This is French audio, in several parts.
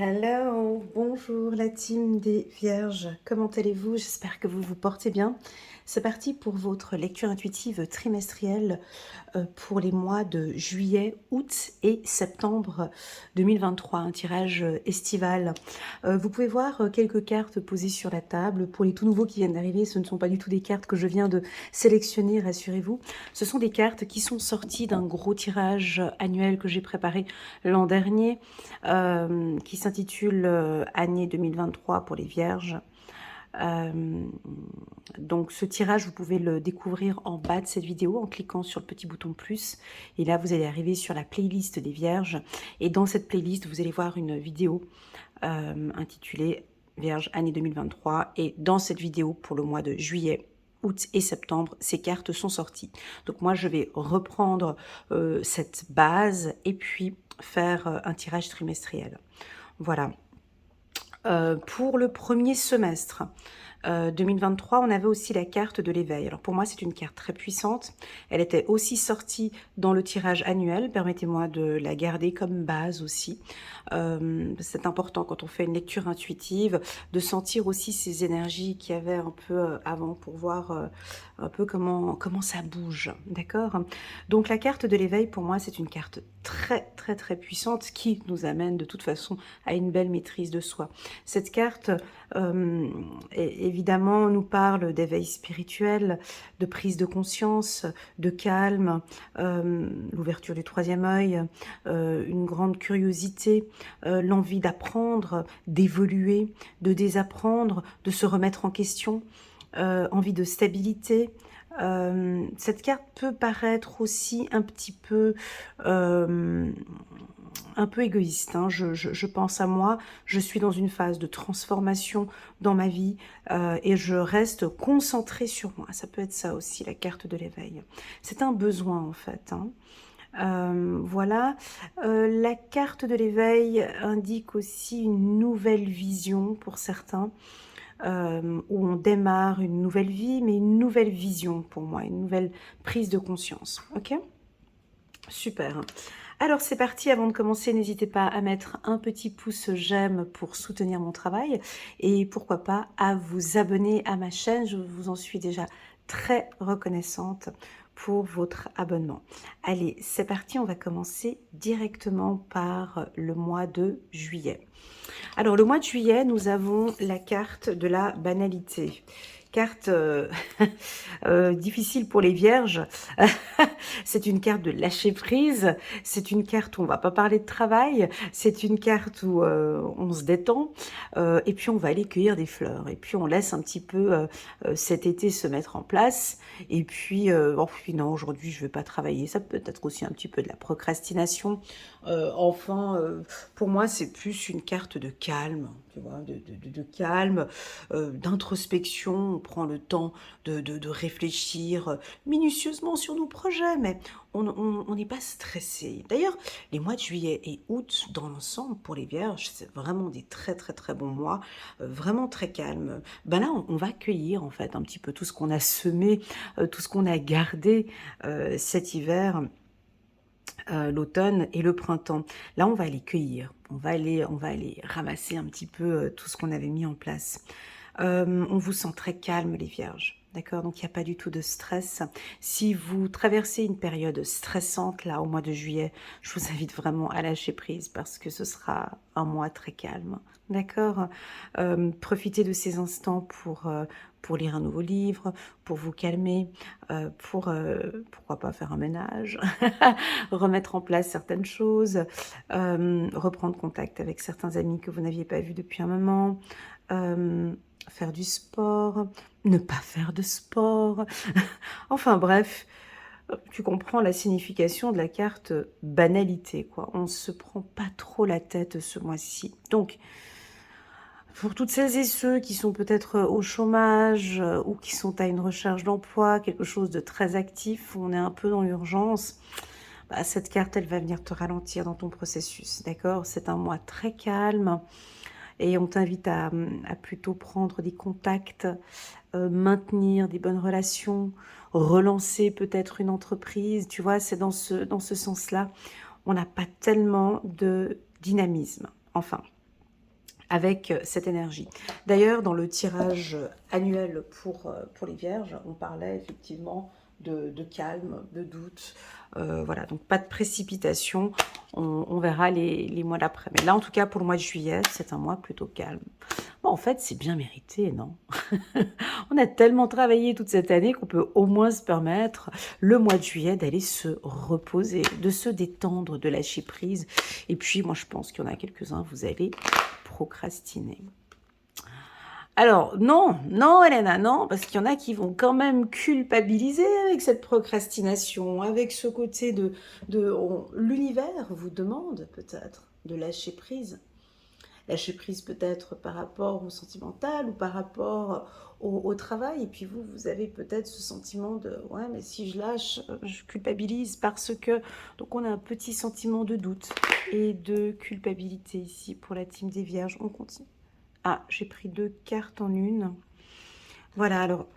Hello, bonjour la team des Vierges, comment allez-vous? J'espère que vous vous portez bien. C'est parti pour votre lecture intuitive trimestrielle pour les mois de juillet, août et septembre 2023, un tirage estival. Vous pouvez voir quelques cartes posées sur la table. Pour les tout nouveaux qui viennent d'arriver, ce ne sont pas du tout des cartes que je viens de sélectionner, rassurez-vous. Ce sont des cartes qui sont sorties d'un gros tirage annuel que j'ai préparé l'an dernier, qui s'intitule Année 2023 pour les Vierges. Donc ce tirage, vous pouvez le découvrir en bas de cette vidéo en cliquant sur le petit bouton plus. Et là, vous allez arriver sur la playlist des Vierges. Et dans cette playlist, vous allez voir une vidéo intitulée Vierge année 2023. Et dans cette vidéo, pour le mois de juillet, août et septembre, ces cartes sont sorties. Donc moi, je vais reprendre cette base et puis faire un tirage trimestriel. Voilà. Pour le premier semestre 2023, on avait aussi la carte de l'éveil. Alors pour moi, c'est une carte très puissante. Elle était aussi sortie dans le tirage annuel. Permettez-moi de la garder comme base aussi. C'est important quand on fait une lecture intuitive de sentir aussi ces énergies qu'il y avait un peu avant pour voir un peu comment ça bouge. D'accord? Donc la carte de l'éveil, pour moi, c'est une carte très puissante qui nous amène de toute façon à une belle maîtrise de soi. Cette carte, évidemment, nous parle d'éveil spirituel, de prise de conscience, de calme, l'ouverture du troisième œil, une grande curiosité, l'envie d'apprendre, d'évoluer, de désapprendre, de se remettre en question, envie de stabilité. Cette carte peut paraître aussi un peu égoïste, hein. Je pense à moi, je suis dans une phase de transformation dans ma vie et je reste concentrée sur moi. Ça peut être ça aussi, la carte de l'éveil. C'est un besoin en fait, hein. Voilà. La carte de l'éveil indique aussi une nouvelle vision pour certains, où on démarre une nouvelle vie, mais une nouvelle vision pour moi, une nouvelle prise de conscience. Ok ? Super. Alors c'est parti, avant de commencer, n'hésitez pas à mettre un petit pouce j'aime pour soutenir mon travail et pourquoi pas à vous abonner à ma chaîne, je vous en suis déjà très reconnaissante pour votre abonnement. Allez, c'est parti, on va commencer directement par le mois de juillet. Alors le mois de juillet, nous avons la carte de la banalité. Carte difficile pour les vierges. C'est une carte de lâcher prise. C'est une carte où on va pas parler de travail. C'est une carte où on se détend. Et puis on va aller cueillir des fleurs. Et puis on laisse un petit peu cet été se mettre en place. Et puis, non, aujourd'hui je vais pas travailler. Ça peut être aussi un petit peu de la procrastination. Pour moi, c'est plus une carte de calme, tu vois, de calme, d'introspection. On prend le temps de réfléchir minutieusement sur nos projets, mais on n'est pas stressé. D'ailleurs, les mois de juillet et août, dans l'ensemble, pour les vierges, c'est vraiment des très bons mois, vraiment très calmes. Ben là, on va cueillir en fait un petit peu tout ce qu'on a semé, tout ce qu'on a gardé cet hiver. L'automne et le printemps. Là, on va aller cueillir, on va aller ramasser un petit peu tout ce qu'on avait mis en place. On vous sent très calme, les vierges. D'accord? Donc, il n'y a pas du tout de stress. Si vous traversez une période stressante, là, au mois de juillet, je vous invite vraiment à lâcher prise parce que ce sera un mois très calme. D'accord? Profitez de ces instants pour lire un nouveau livre, pour vous calmer, pourquoi pas faire un ménage, remettre en place certaines choses, reprendre contact avec certains amis que vous n'aviez pas vus depuis un moment, faire du sport, ne pas faire de sport. Enfin bref, tu comprends la signification de la carte banalité, quoi. On se prend pas trop la tête ce mois-ci. Donc, pour toutes celles et ceux qui sont peut-être au chômage ou qui sont à une recherche d'emploi, quelque chose de très actif, où on est un peu dans l'urgence, bah, cette carte, elle va venir te ralentir dans ton processus, d'accord? C'est un mois très calme et on t'invite à plutôt prendre des contacts, maintenir des bonnes relations, relancer peut-être une entreprise, tu vois, c'est dans ce sens-là. On n'a pas tellement de dynamisme, enfin. avec cette énergie. D'ailleurs, dans le tirage annuel pour les Vierges, on parlait effectivement de calme, de doute. Voilà, donc pas de précipitation. On verra les mois d'après. Mais là, en tout cas, pour le mois de juillet, c'est un mois plutôt calme. Bon, en fait, c'est bien mérité, non? On a tellement travaillé toute cette année qu'on peut au moins se permettre, le mois de juillet, d'aller se reposer, de se détendre, de lâcher prise. Et puis, moi, je pense qu'il y en a quelques-uns, vous allez procrastiner. Alors, non, non, Elena, non, parce qu'il y en a qui vont quand même culpabiliser avec cette procrastination, avec ce côté l'univers vous demande peut-être de lâcher prise. Lâcher prise peut-être par rapport au sentimental ou par rapport au travail. Et puis vous avez peut-être ce sentiment de « ouais, mais si je lâche, je culpabilise parce que… » Donc on a un petit sentiment de doute et de culpabilité ici pour la team des Vierges. On continue. Ah, j'ai pris 2 cartes en une. Voilà, alors,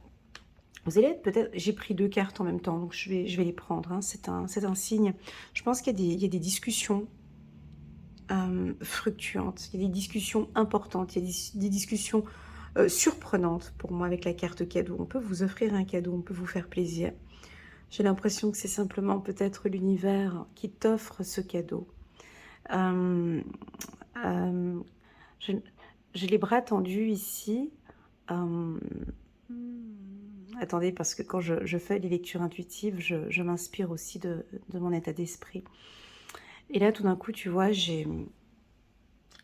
vous allez être peut-être… J'ai pris 2 cartes en même temps, donc je vais les prendre. Hein. C'est un signe. Je pense qu'il y a des discussions fructuantes. Il y a des discussions importantes. Il y a des discussions surprenantes pour moi avec la carte cadeau. On peut vous offrir un cadeau, on peut vous faire plaisir. J'ai l'impression que c'est simplement peut-être l'univers qui t'offre ce cadeau. J'ai les bras tendus ici. Attendez, parce que quand je fais les lectures intuitives, je m'inspire aussi de mon état d'esprit. Et là, tout d'un coup, tu vois, j'ai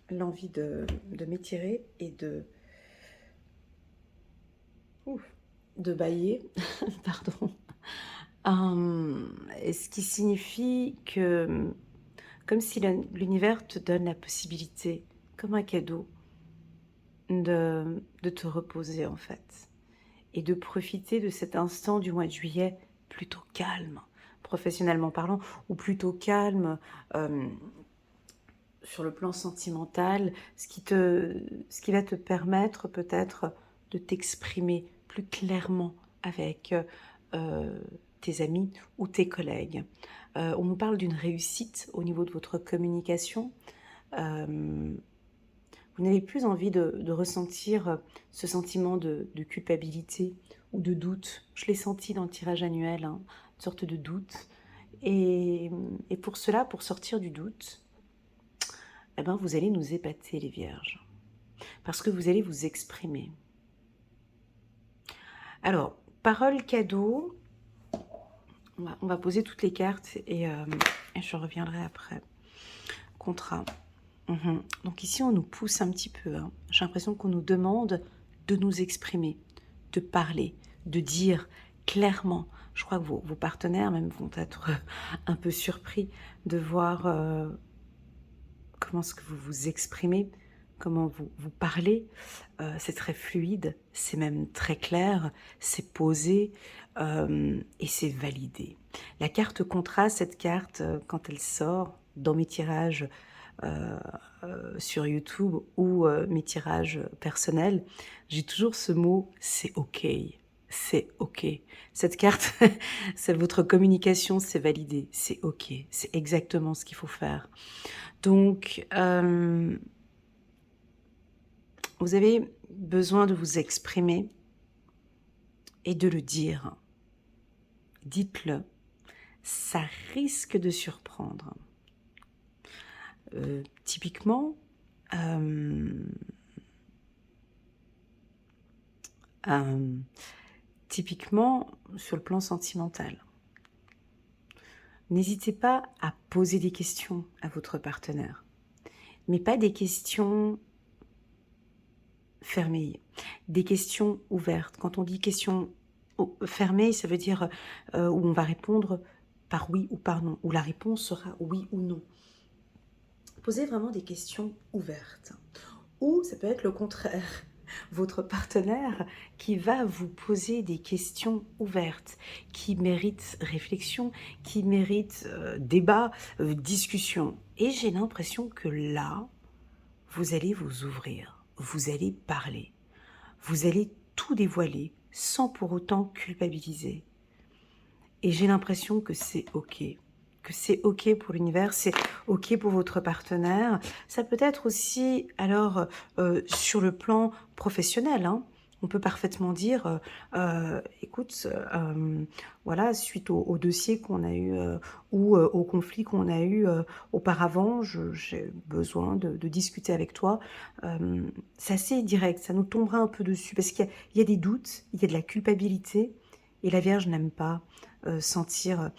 l'envie de m'étirer et de bâiller, pardon. Ce qui signifie que, comme si l'univers te donne la possibilité, comme un cadeau, de te reposer en fait. Et de profiter de cet instant du mois de juillet plutôt calme, professionnellement parlant, ou plutôt calme sur le plan sentimental, ce qui va te permettre peut-être de t'exprimer plus clairement avec tes amis ou tes collègues. On nous parle d'une réussite au niveau de votre communication. Vous n'avez plus envie de ressentir ce sentiment de culpabilité ou de doute. Je l'ai senti dans le tirage annuel, hein, une sorte de doute. Et pour cela, pour sortir du doute, eh ben, vous allez nous épater, les Vierges. Parce que vous allez vous exprimer. Alors, parole cadeau. On va poser toutes les cartes et je reviendrai après. Contrat. Donc ici, on nous pousse un petit peu. Hein. J'ai l'impression qu'on nous demande de nous exprimer, de parler, de dire clairement. Je crois que vos partenaires même vont être un peu surpris de voir comment est-ce que vous vous exprimez, comment vous parlez. C'est très fluide, c'est même très clair, c'est posé et c'est validé. La carte contrat, cette carte, quand elle sort dans mes tirages sur YouTube ou mes tirages personnels, j'ai toujours ce mot « c'est OK ». C'est OK. Cette carte, c'est votre communication, c'est validé. C'est OK. C'est exactement ce qu'il faut faire. Donc, vous avez besoin de vous exprimer et de le dire. Dites-le. Ça risque de surprendre. Typiquement, sur le plan sentimental. N'hésitez pas à poser des questions à votre partenaire, mais pas des questions fermées, des questions ouvertes. Quand on dit questions fermées, ça veut dire où on va répondre par oui ou par non, où la réponse sera oui ou non. Posez vraiment des questions ouvertes. Ou ça peut être le contraire. Votre partenaire qui va vous poser des questions ouvertes, qui méritent réflexion, qui méritent débat, discussion. Et j'ai l'impression que là, vous allez vous ouvrir, vous allez parler, vous allez tout dévoiler sans pour autant culpabiliser. Et j'ai l'impression que c'est OK, que c'est OK pour l'univers, c'est OK pour votre partenaire. Ça peut être aussi, alors, sur le plan professionnel, hein. On peut parfaitement dire, «Écoute, voilà, suite au dossier qu'on a eu, ou au conflit qu'on a eu, auparavant, j'ai besoin de discuter avec toi». C'est assez direct, ça nous tombera un peu dessus parce qu'il y a des doutes, il y a de la culpabilité et la Vierge n'aime pas, sentir,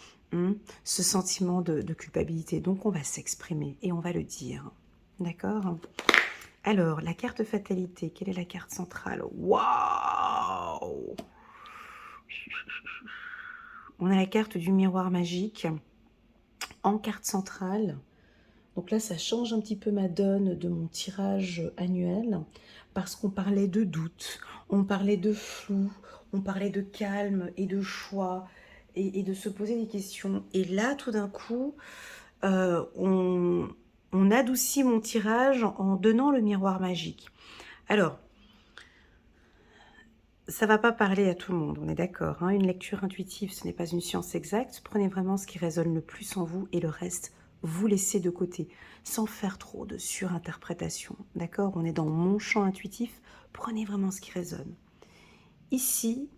ce sentiment de culpabilité. Donc on va s'exprimer et on va le dire. D'accord? Alors, la carte fatalité, quelle est la carte centrale? Waouh! On a la carte du miroir magique en carte centrale. Donc là, ça change un petit peu ma donne de mon tirage annuel parce qu'on parlait de doute, on parlait de flou, on parlait de calme et de choix et de se poser des questions. Et là, tout d'un coup, euh, on, on adoucit mon tirage en donnant le miroir magique. Alors, ça va pas parler à tout le monde, on est d'accord, hein. Une lecture intuitive, ce n'est pas une science exacte. Prenez vraiment ce qui résonne le plus en vous et le reste, vous laissez de côté, sans faire trop de surinterprétation. D'accord? On est dans mon champ intuitif. Prenez vraiment ce qui résonne. Ici,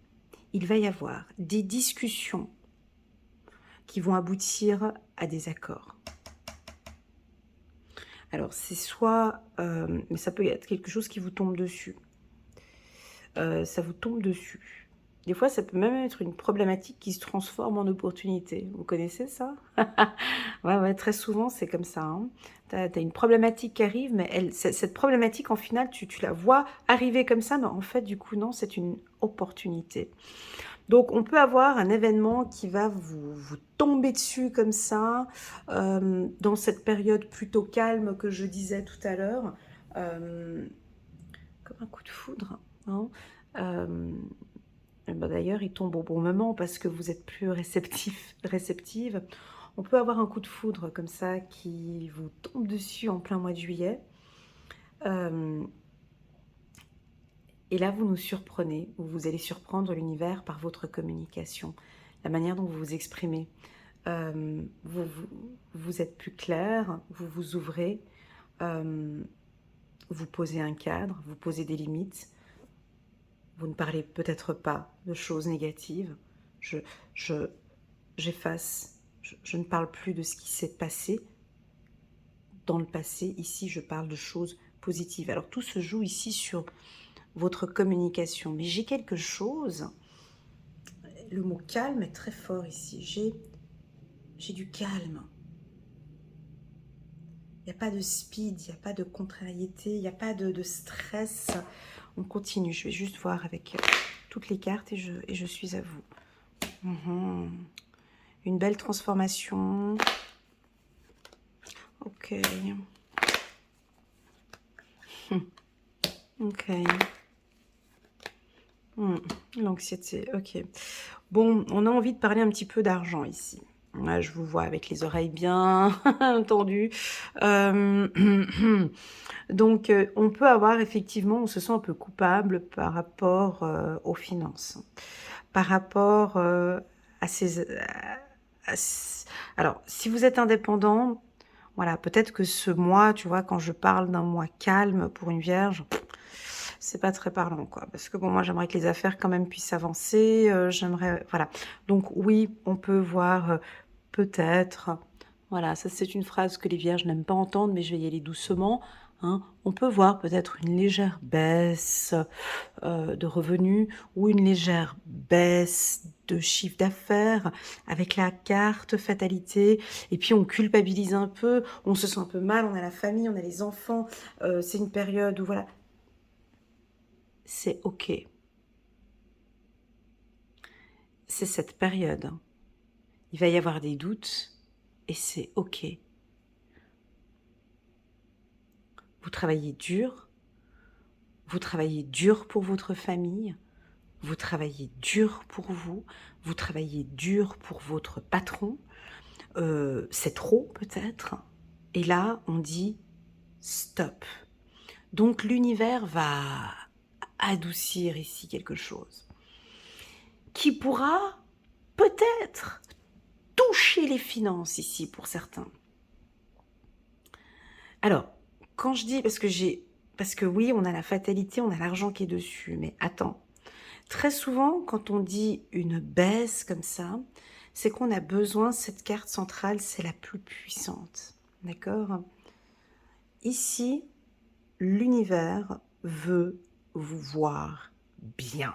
il va y avoir des discussions qui vont aboutir à des accords. Alors, c'est soit, mais ça peut être quelque chose qui vous tombe dessus. Ça vous tombe dessus. Des fois, ça peut même être une problématique qui se transforme en opportunité. Vous connaissez ça? Ouais, très souvent, c'est comme ça, hein. Tu as une problématique qui arrive, mais cette problématique, en final, tu la vois arriver comme ça, mais en fait, du coup, non, c'est une opportunité. Donc, on peut avoir un événement qui va vous tomber dessus comme ça, dans cette période plutôt calme que je disais tout à l'heure, comme un coup de foudre, hein. Euh, D'ailleurs, il tombe au bon moment parce que vous êtes plus réceptive. On peut avoir un coup de foudre comme ça qui vous tombe dessus en plein mois de juillet. Euh, et là, vous nous surprenez, ou vous allez surprendre l'univers par votre communication, la manière dont vous vous exprimez. Vous êtes plus clair, vous vous ouvrez, euh, vous posez un cadre, vous posez des limites. Vous ne parlez peut-être pas de choses négatives. Je, je, j'efface. Je ne parle plus de ce qui s'est passé dans le passé. Ici, je parle de choses positives. Alors, tout se joue ici sur votre communication. Mais j'ai quelque chose. Le mot calme est très fort ici. J'ai du calme. Il n'y a pas de speed, il n'y a pas de contrariété, il n'y a pas de stress. On continue. Je vais juste voir avec toutes les cartes et je suis à vous. Une belle transformation. Ok. Ok. L'anxiété, ok. Bon, on a envie de parler un petit peu d'argent ici. Là, je vous vois avec les oreilles bien tendues. Euh, Donc, on peut avoir effectivement, on se sent un peu coupable par rapport aux finances, par rapport à ces... Alors, si vous êtes indépendant, voilà, peut-être que ce mois, tu vois, quand je parle d'un mois calme pour une vierge, c'est pas très parlant, quoi. Parce que bon, moi, j'aimerais que les affaires quand même puissent avancer. J'aimerais, voilà. Donc oui, on peut voir peut-être. Voilà, ça c'est une phrase que les vierges n'aiment pas entendre, mais je vais y aller doucement, hein. On peut voir peut-être une légère baisse de revenus ou une légère baisse de chiffre d'affaires avec la carte fatalité, et puis on culpabilise un peu, on se sent un peu mal, on a la famille, on a les enfants, c'est une période où voilà, c'est ok, c'est cette période, il va y avoir des doutes et c'est ok. Vous travaillez dur pour votre famille, vous travaillez dur pour vous, vous travaillez dur pour votre patron, c'est trop peut-être. Et là, on dit stop. Donc l'univers va adoucir ici quelque chose qui pourra peut-être toucher les finances ici pour certains. Alors, quand je dis, parce que oui, on a la fatalité, on a l'argent qui est dessus, mais attends. Très souvent, quand on dit une baisse comme ça, c'est qu'on a besoin, cette carte centrale, c'est la plus puissante. D'accord? Ici, l'univers veut vous voir bien.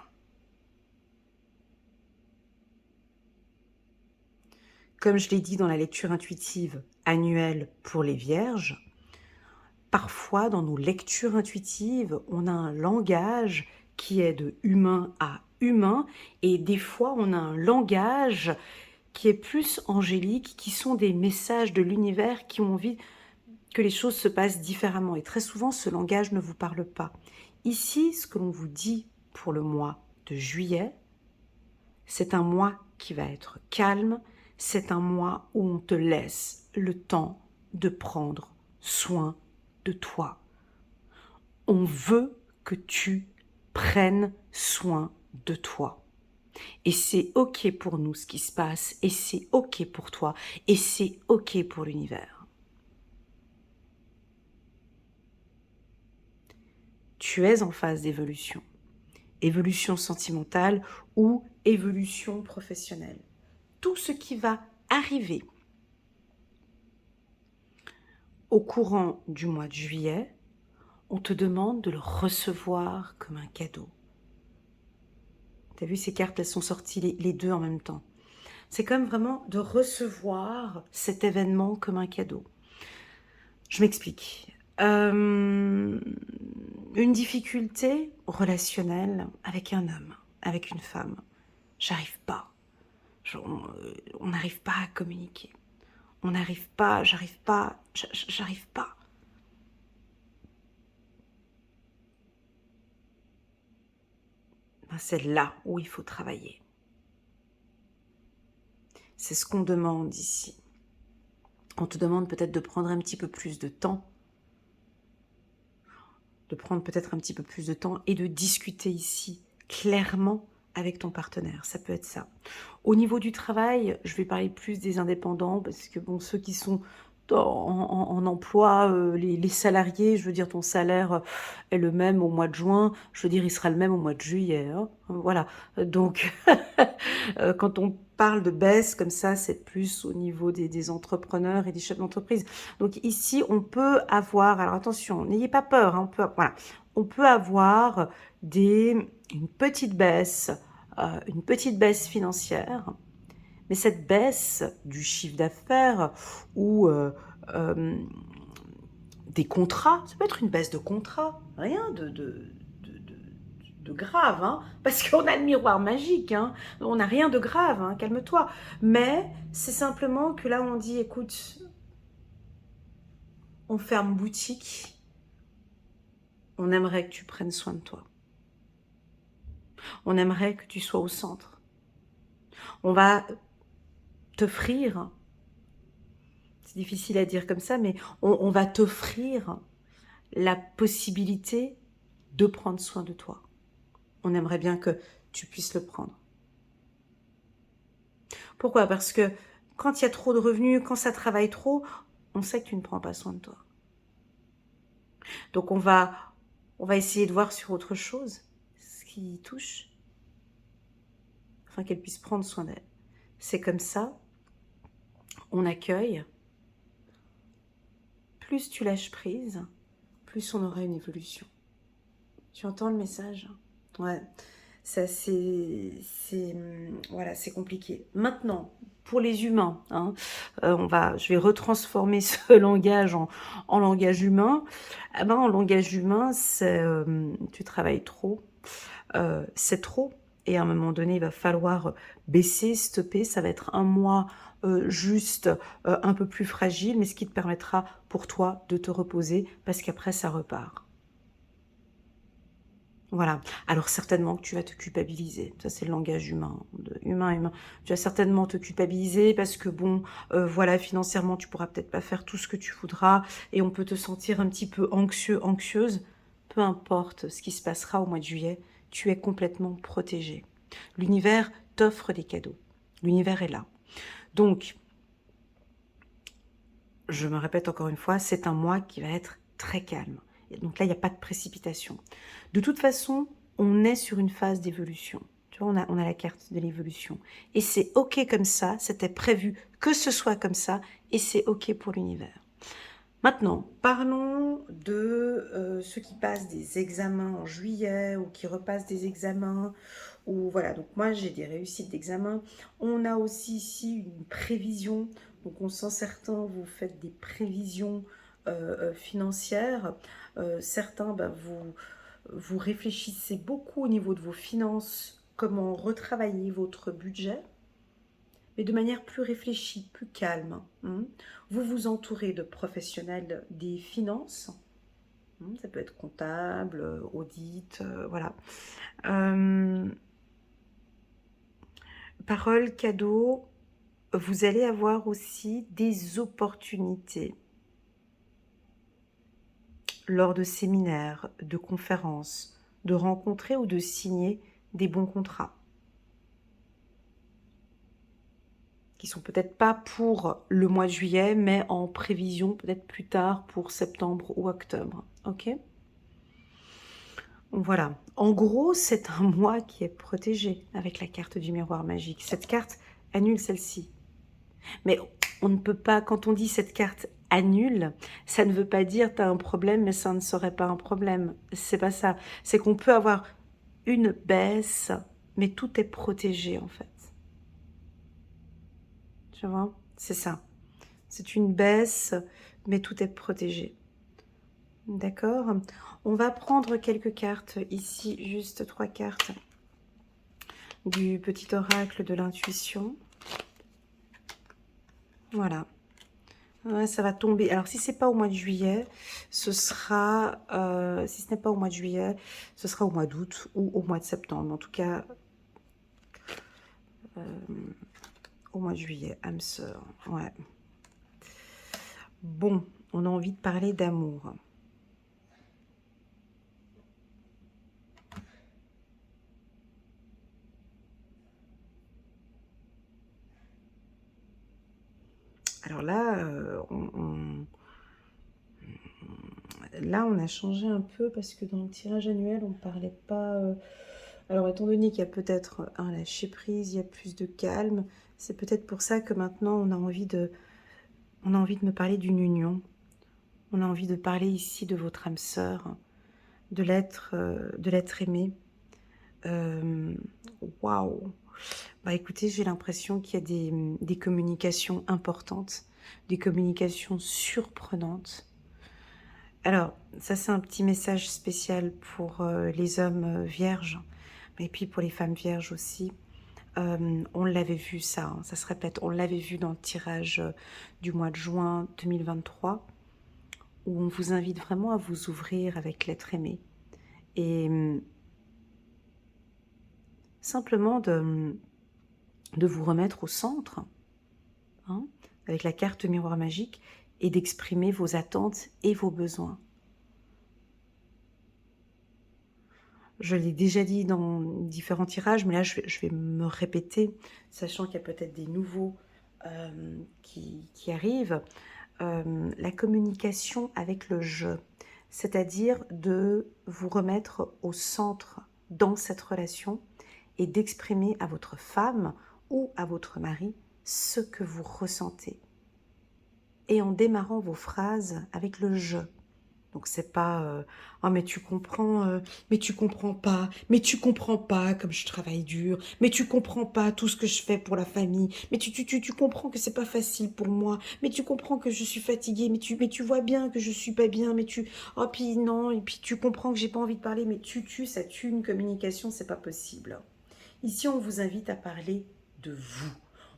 Comme je l'ai dit dans la lecture intuitive annuelle pour les vierges, parfois dans nos lectures intuitives, on a un langage qui est de humain à humain, et des fois on a un langage qui est plus angélique, qui sont des messages de l'univers qui ont envie que les choses se passent différemment. Et très souvent, ce langage ne vous parle pas. Ici, ce que l'on vous dit pour le mois de juillet, c'est un mois qui va être calme, c'est un mois où on te laisse le temps de prendre soin de toi. On veut que tu prennes soin de toi. Et c'est OK pour nous ce qui se passe, et c'est OK pour toi, et c'est OK pour l'univers. Tu es en phase d'évolution. Évolution sentimentale ou évolution professionnelle. Tout ce qui va arriver au courant du mois de juillet, on te demande de le recevoir comme un cadeau. Tu as vu, ces cartes, elles sont sorties les deux en même temps. C'est comme vraiment de recevoir cet événement comme un cadeau. Je m'explique. Une difficulté relationnelle avec un homme, avec une femme. J'arrive pas. On n'arrive pas à communiquer. On n'arrive pas, j'arrive pas. Ben, c'est là où il faut travailler. C'est ce qu'on demande ici. On te demande peut-être de prendre un petit peu plus de temps, et de discuter ici clairement avec ton partenaire. Ça peut être ça. Au niveau du travail, je vais parler plus des indépendants, parce que bon, ceux qui sont en emploi, les salariés, je veux dire, ton salaire est le même au mois de juin, je veux dire, il sera le même au mois de juillet. Hein. Voilà. Donc, quand on parle de baisse comme ça, c'est plus au niveau des entrepreneurs et des chefs d'entreprise. Donc ici, on peut avoir, alors attention, n'ayez pas peur, hein, on peut avoir une petite baisse financière, mais cette baisse du chiffre d'affaires ou des contrats, ça peut être une baisse de contrat, rien de grave, hein, parce qu'on a le miroir magique, hein, on n'a rien de grave, hein, calme-toi. Mais c'est simplement que là, on dit, écoute, on ferme boutique, on aimerait que tu prennes soin de toi. On aimerait que tu sois au centre. On va t'offrir, c'est difficile à dire comme ça, mais on va t'offrir la possibilité de prendre soin de toi. On aimerait bien que tu puisses le prendre. Pourquoi? Parce que quand il y a trop de revenus, quand ça travaille trop, on sait que tu ne prends pas soin de toi. Donc on va essayer de voir sur autre chose ce qui touche, afin qu'elle puisse prendre soin d'elle. C'est comme ça, on accueille. Plus tu lâches prise, plus on aura une évolution. Tu entends le message? Ouais, ça voilà, c'est compliqué. Maintenant, pour les humains, hein, je vais retransformer ce langage en langage humain. Ah ben, en langage humain, c'est tu travailles trop, c'est trop. Et à un moment donné, il va falloir baisser, stopper. Ça va être un mois juste un peu plus fragile, mais ce qui te permettra pour toi de te reposer, parce qu'après, ça repart. Voilà. Alors certainement que tu vas te culpabiliser. Ça, c'est le langage humain, humain. Tu vas certainement te culpabiliser parce que bon, voilà, financièrement, tu pourras peut-être pas faire tout ce que tu voudras et on peut te sentir un petit peu anxieux, anxieuse. Peu importe ce qui se passera au mois de juillet, tu es complètement protégé. L'univers t'offre des cadeaux. L'univers est là. Donc, je me répète encore une fois, c'est un mois qui va être très calme. Et donc là, il n'y a pas de précipitation. De toute façon, on est sur une phase d'évolution. Tu vois, on a la carte de l'évolution. Et c'est OK comme ça, c'était prévu que ce soit comme ça, et c'est OK pour l'univers. Maintenant, parlons de ceux qui passent des examens en juillet ou qui repassent des examens. Ou voilà, donc moi j'ai des réussites d'examen. On a aussi ici une prévision. Donc on sent certains, vous faites des prévisions financières. Certains, ben, vous réfléchissez beaucoup au niveau de vos finances, comment retravailler votre budget, mais de manière plus réfléchie, plus calme. Vous vous entourez de professionnels des finances. Ça peut être comptable, audit, voilà. Parole, cadeau, vous allez avoir aussi des opportunités lors de séminaires, de conférences, de rencontrer ou de signer des bons contrats, qui sont peut-être pas pour le mois de juillet, mais en prévision peut-être plus tard pour septembre ou octobre. Ok? Voilà. En gros, c'est un mois qui est protégé avec la carte du miroir magique. Cette carte annule celle-ci. Mais on ne peut pas, quand on dit cette carte annule, ça ne veut pas dire tu as un problème, mais ça ne serait pas un problème. C'est pas ça. C'est qu'on peut avoir une baisse, mais tout est protégé en fait. Tu vois? C'est ça. C'est une baisse, mais tout est protégé. D'accord? On va prendre quelques cartes ici, juste 3 cartes du petit oracle de l'intuition. Voilà. Ouais, ça va tomber. Alors, si c'est pas au mois de juillet, ce sera... si ce n'est pas au mois de juillet, ce sera au mois d'août ou au mois de septembre. En tout cas, au mois de juillet, âme sœur. Ouais. Bon, on a envie de parler d'amour. Alors là, là, on a changé un peu parce que dans le tirage annuel, on ne parlait pas... Alors, étant donné qu'il y a peut-être un lâcher-prise, il y a plus de calme, c'est peut-être pour ça que maintenant, on a envie de me parler d'une union. On a envie de parler ici de votre âme sœur, de l'être aimé. Waouh! Bah écoutez, j'ai l'impression qu'il y a des communications importantes, des communications surprenantes. Alors, ça c'est un petit message spécial pour les hommes vierges, et puis pour les femmes vierges aussi. On l'avait vu ça, hein, ça se répète, on l'avait vu dans le tirage du mois de juin 2023, où on vous invite vraiment à vous ouvrir avec l'être aimé. Et simplement de vous remettre au centre, hein, avec la carte miroir magique, et d'exprimer vos attentes et vos besoins. Je l'ai déjà dit dans différents tirages, mais là je vais me répéter, sachant qu'il y a peut-être des nouveaux qui arrivent. La communication avec le je, c'est-à-dire de vous remettre au centre dans cette relation et d'exprimer à votre femme ou à votre mari ce que vous ressentez. Et en démarrant vos phrases avec le je. Donc c'est pas oh mais tu comprends pas, mais tu comprends pas comme je travaille dur, mais tu comprends pas tout ce que je fais pour la famille, mais tu comprends que c'est pas facile pour moi, mais tu comprends que je suis fatiguée, mais tu vois bien que je suis pas bien, mais tu oh puis non, et puis tu comprends que j'ai pas envie de parler, mais ça tue une communication, c'est pas possible. Ici on vous invite à parler de vous.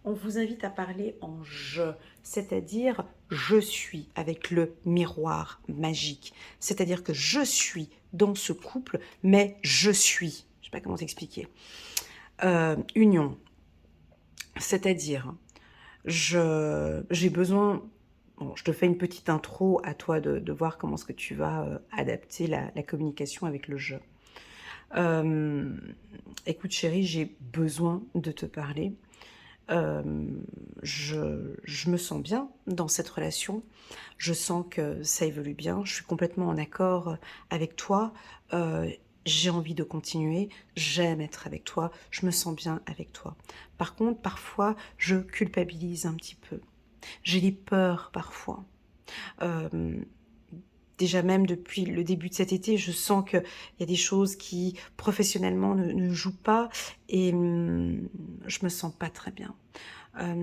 On vous invite à parler en je, c'est-à-dire je suis avec le miroir magique. C'est-à-dire que je suis dans ce couple, mais je suis. Je ne sais pas comment t'expliquer. Union. C'est-à-dire, j'ai besoin... Bon, je te fais une petite intro, à toi de voir comment est-ce que tu vas adapter la communication avec le je. Écoute chérie, j'ai besoin de te parler. Je me sens bien dans cette relation. Je sens que ça évolue bien. Je suis complètement en accord avec toi. Euh, j'ai envie de continuer. J'aime être avec toi. Je me sens bien avec toi. Par contre, parfois, je culpabilise un petit peu. J'ai des peurs parfois. Euh, Déjà même depuis le début de cet été, je sens qu'il y a des choses qui professionnellement ne jouent pas et je me sens pas très bien.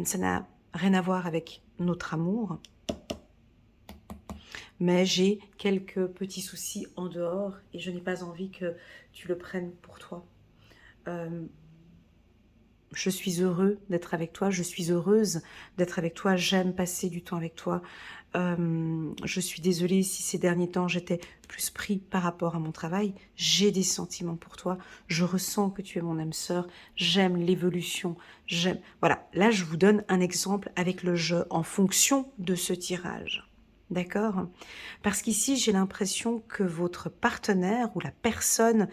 Ça n'a rien à voir avec notre amour, mais j'ai quelques petits soucis en dehors et je n'ai pas envie que tu le prennes pour toi. Euh, je suis heureux d'être avec toi, je suis heureuse d'être avec toi, j'aime passer du temps avec toi. Je suis désolée si ces derniers temps j'étais plus pris par rapport à mon travail. J'ai des sentiments pour toi, je ressens que tu es mon âme sœur, j'aime l'évolution, j'aime... Voilà, là je vous donne un exemple avec le jeu en fonction de ce tirage. D'accord? Parce qu'ici j'ai l'impression que votre partenaire ou la personne,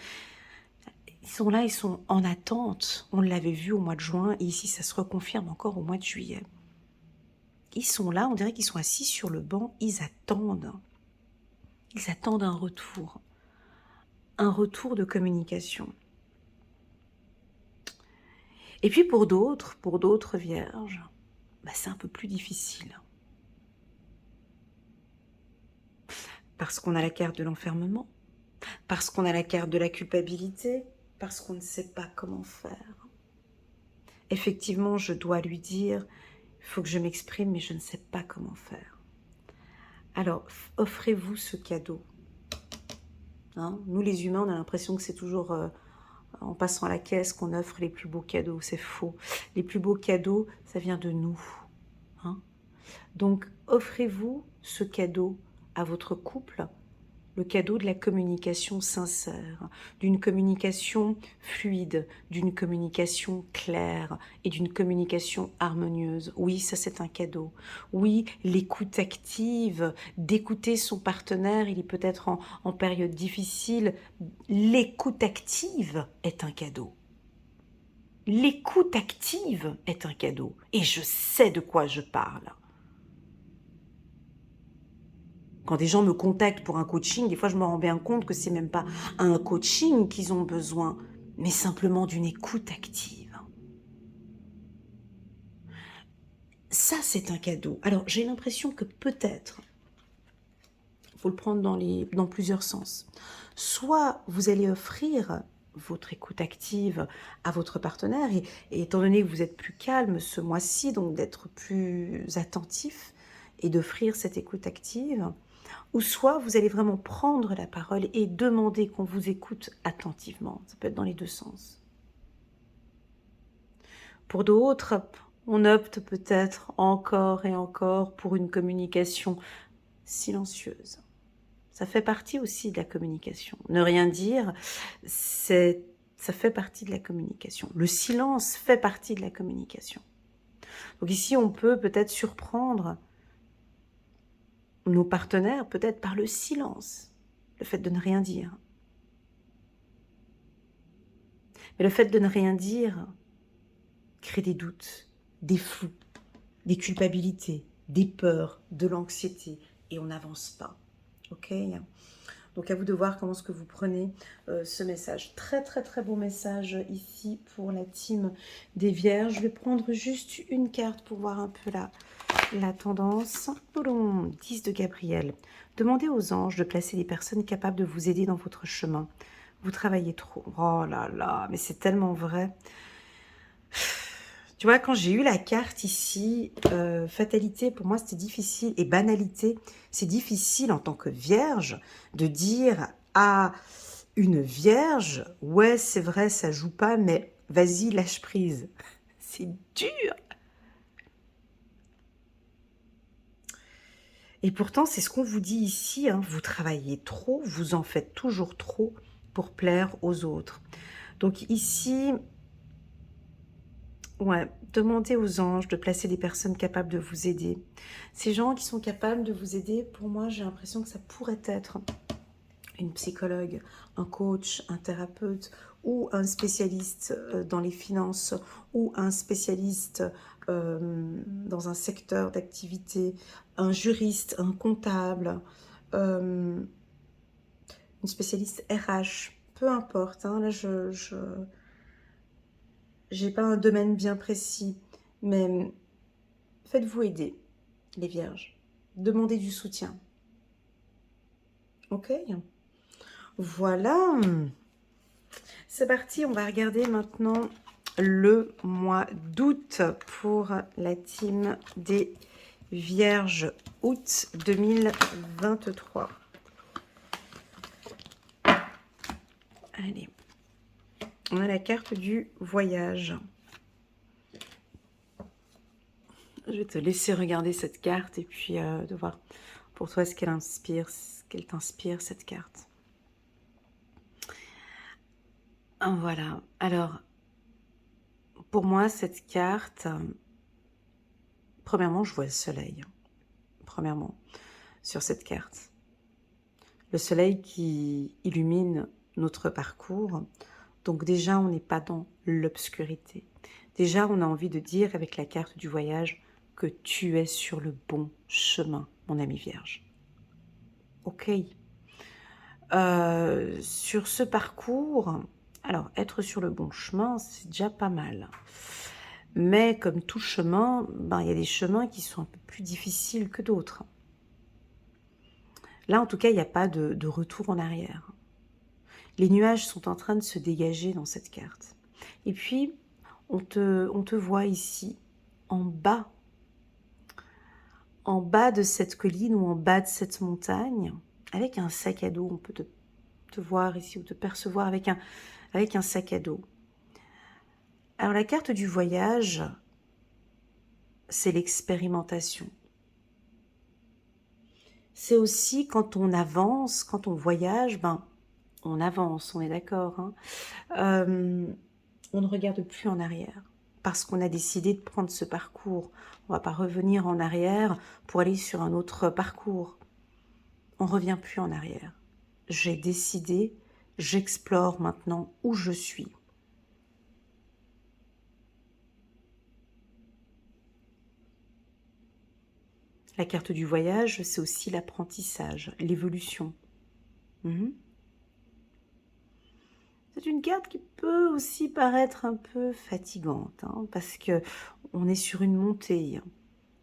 ils sont là, ils sont en attente. On l'avait vu au mois de juin et ici ça se reconfirme encore au mois de juillet. Ils sont là, on dirait qu'ils sont assis sur le banc, ils attendent. Ils attendent un retour de communication. Et puis pour d'autres vierges, bah c'est un peu plus difficile. Parce qu'on a la carte de l'enfermement, parce qu'on a la carte de la culpabilité, parce qu'on ne sait pas comment faire. Effectivement, je dois lui dire, il faut que je m'exprime, mais je ne sais pas comment faire. Alors, offrez-vous ce cadeau. Hein, nous, les humains, on a l'impression que c'est toujours en passant à la caisse qu'on offre les plus beaux cadeaux. C'est faux. Les plus beaux cadeaux, ça vient de nous. Hein. Donc, offrez-vous ce cadeau à votre couple, le cadeau de la communication sincère, d'une communication fluide, d'une communication claire et d'une communication harmonieuse. Oui, ça c'est un cadeau. Oui, l'écoute active, d'écouter son partenaire, il est peut-être en période difficile. L'écoute active est un cadeau. L'écoute active est un cadeau. Et je sais de quoi je parle. Quand des gens me contactent pour un coaching, des fois je me rends bien compte que c'est même pas un coaching qu'ils ont besoin, mais simplement d'une écoute active. Ça, c'est un cadeau. Alors, j'ai l'impression que peut-être, il faut le prendre dans plusieurs sens. Soit vous allez offrir votre écoute active à votre partenaire, et étant donné que vous êtes plus calme ce mois-ci, donc d'être plus attentif et d'offrir cette écoute active, ou soit vous allez vraiment prendre la parole et demander qu'on vous écoute attentivement. Ça peut être dans les deux sens. Pour d'autres, on opte peut-être encore et encore pour une communication silencieuse. Ça fait partie aussi de la communication. Ne rien dire, ça fait partie de la communication. Le silence fait partie de la communication. Donc ici, on peut peut-être surprendre nos partenaires, peut-être par le silence, le fait de ne rien dire. Mais le fait de ne rien dire crée des doutes, des flous, des culpabilités, des peurs, de l'anxiété, et on n'avance pas. Ok ? Donc à vous de voir comment est-ce que vous prenez ce message. Très très très beau message ici pour la team des Vierges. Je vais prendre juste une carte pour voir un peu la tendance. 10 de Gabriel. Demandez aux anges de placer des personnes capables de vous aider dans votre chemin. Vous travaillez trop. Oh là là, mais c'est tellement vrai. Tu vois, quand j'ai eu la carte ici, fatalité, pour moi c'était difficile, et banalité, c'est difficile en tant que vierge de dire à une vierge, ouais c'est vrai ça joue pas, mais vas-y lâche prise. C'est dur. Et pourtant c'est ce qu'on vous dit ici, hein, vous travaillez trop, vous en faites toujours trop pour plaire aux autres. Donc ici... Ouais, demandez aux anges de placer des personnes capables de vous aider. Ces gens qui sont capables de vous aider, pour moi, j'ai l'impression que ça pourrait être une psychologue, un coach, un thérapeute ou un spécialiste dans les finances ou un spécialiste dans un secteur d'activité, un juriste, un comptable, une spécialiste RH, peu importe. Hein, là, je n'ai pas un domaine bien précis, mais faites-vous aider, les vierges. Demandez du soutien. Ok? Voilà. C'est parti, on va regarder maintenant le mois d'août pour la team des Vierges, août 2023. Allez, on a la carte du voyage. Je vais te laisser regarder cette carte et puis de voir pour toi ce qu'elle inspire, ce qu'elle t'inspire, cette carte. Voilà, alors, pour moi, cette carte, premièrement, je vois le soleil, premièrement, sur cette carte. Le soleil qui illumine notre parcours. Donc déjà, on n'est pas dans l'obscurité. Déjà, on a envie de dire avec la carte du voyage que tu es sur le bon chemin, mon ami vierge. Ok. Sur ce parcours, alors être sur le bon chemin, c'est déjà pas mal. Mais comme tout chemin, il y a des chemins qui sont un peu plus difficiles que d'autres. Là, en tout cas, il n'y a pas de retour en arrière. Les nuages sont en train de se dégager dans cette carte. Et puis, on te voit ici, en bas de cette colline ou en bas de cette montagne, avec un sac à dos. On peut te voir ici ou te percevoir avec un sac à dos. Alors, la carte du voyage, c'est l'expérimentation. C'est aussi quand on avance, quand on voyage, on avance, on est d'accord. Hein. On ne regarde plus en arrière parce qu'on a décidé de prendre ce parcours. On ne va pas revenir en arrière pour aller sur un autre parcours. On ne revient plus en arrière. J'ai décidé, j'explore maintenant où je suis. La carte du voyage, c'est aussi l'apprentissage, l'évolution. C'est une carte qui peut aussi paraître un peu fatigante, hein, parce que on est sur une montée,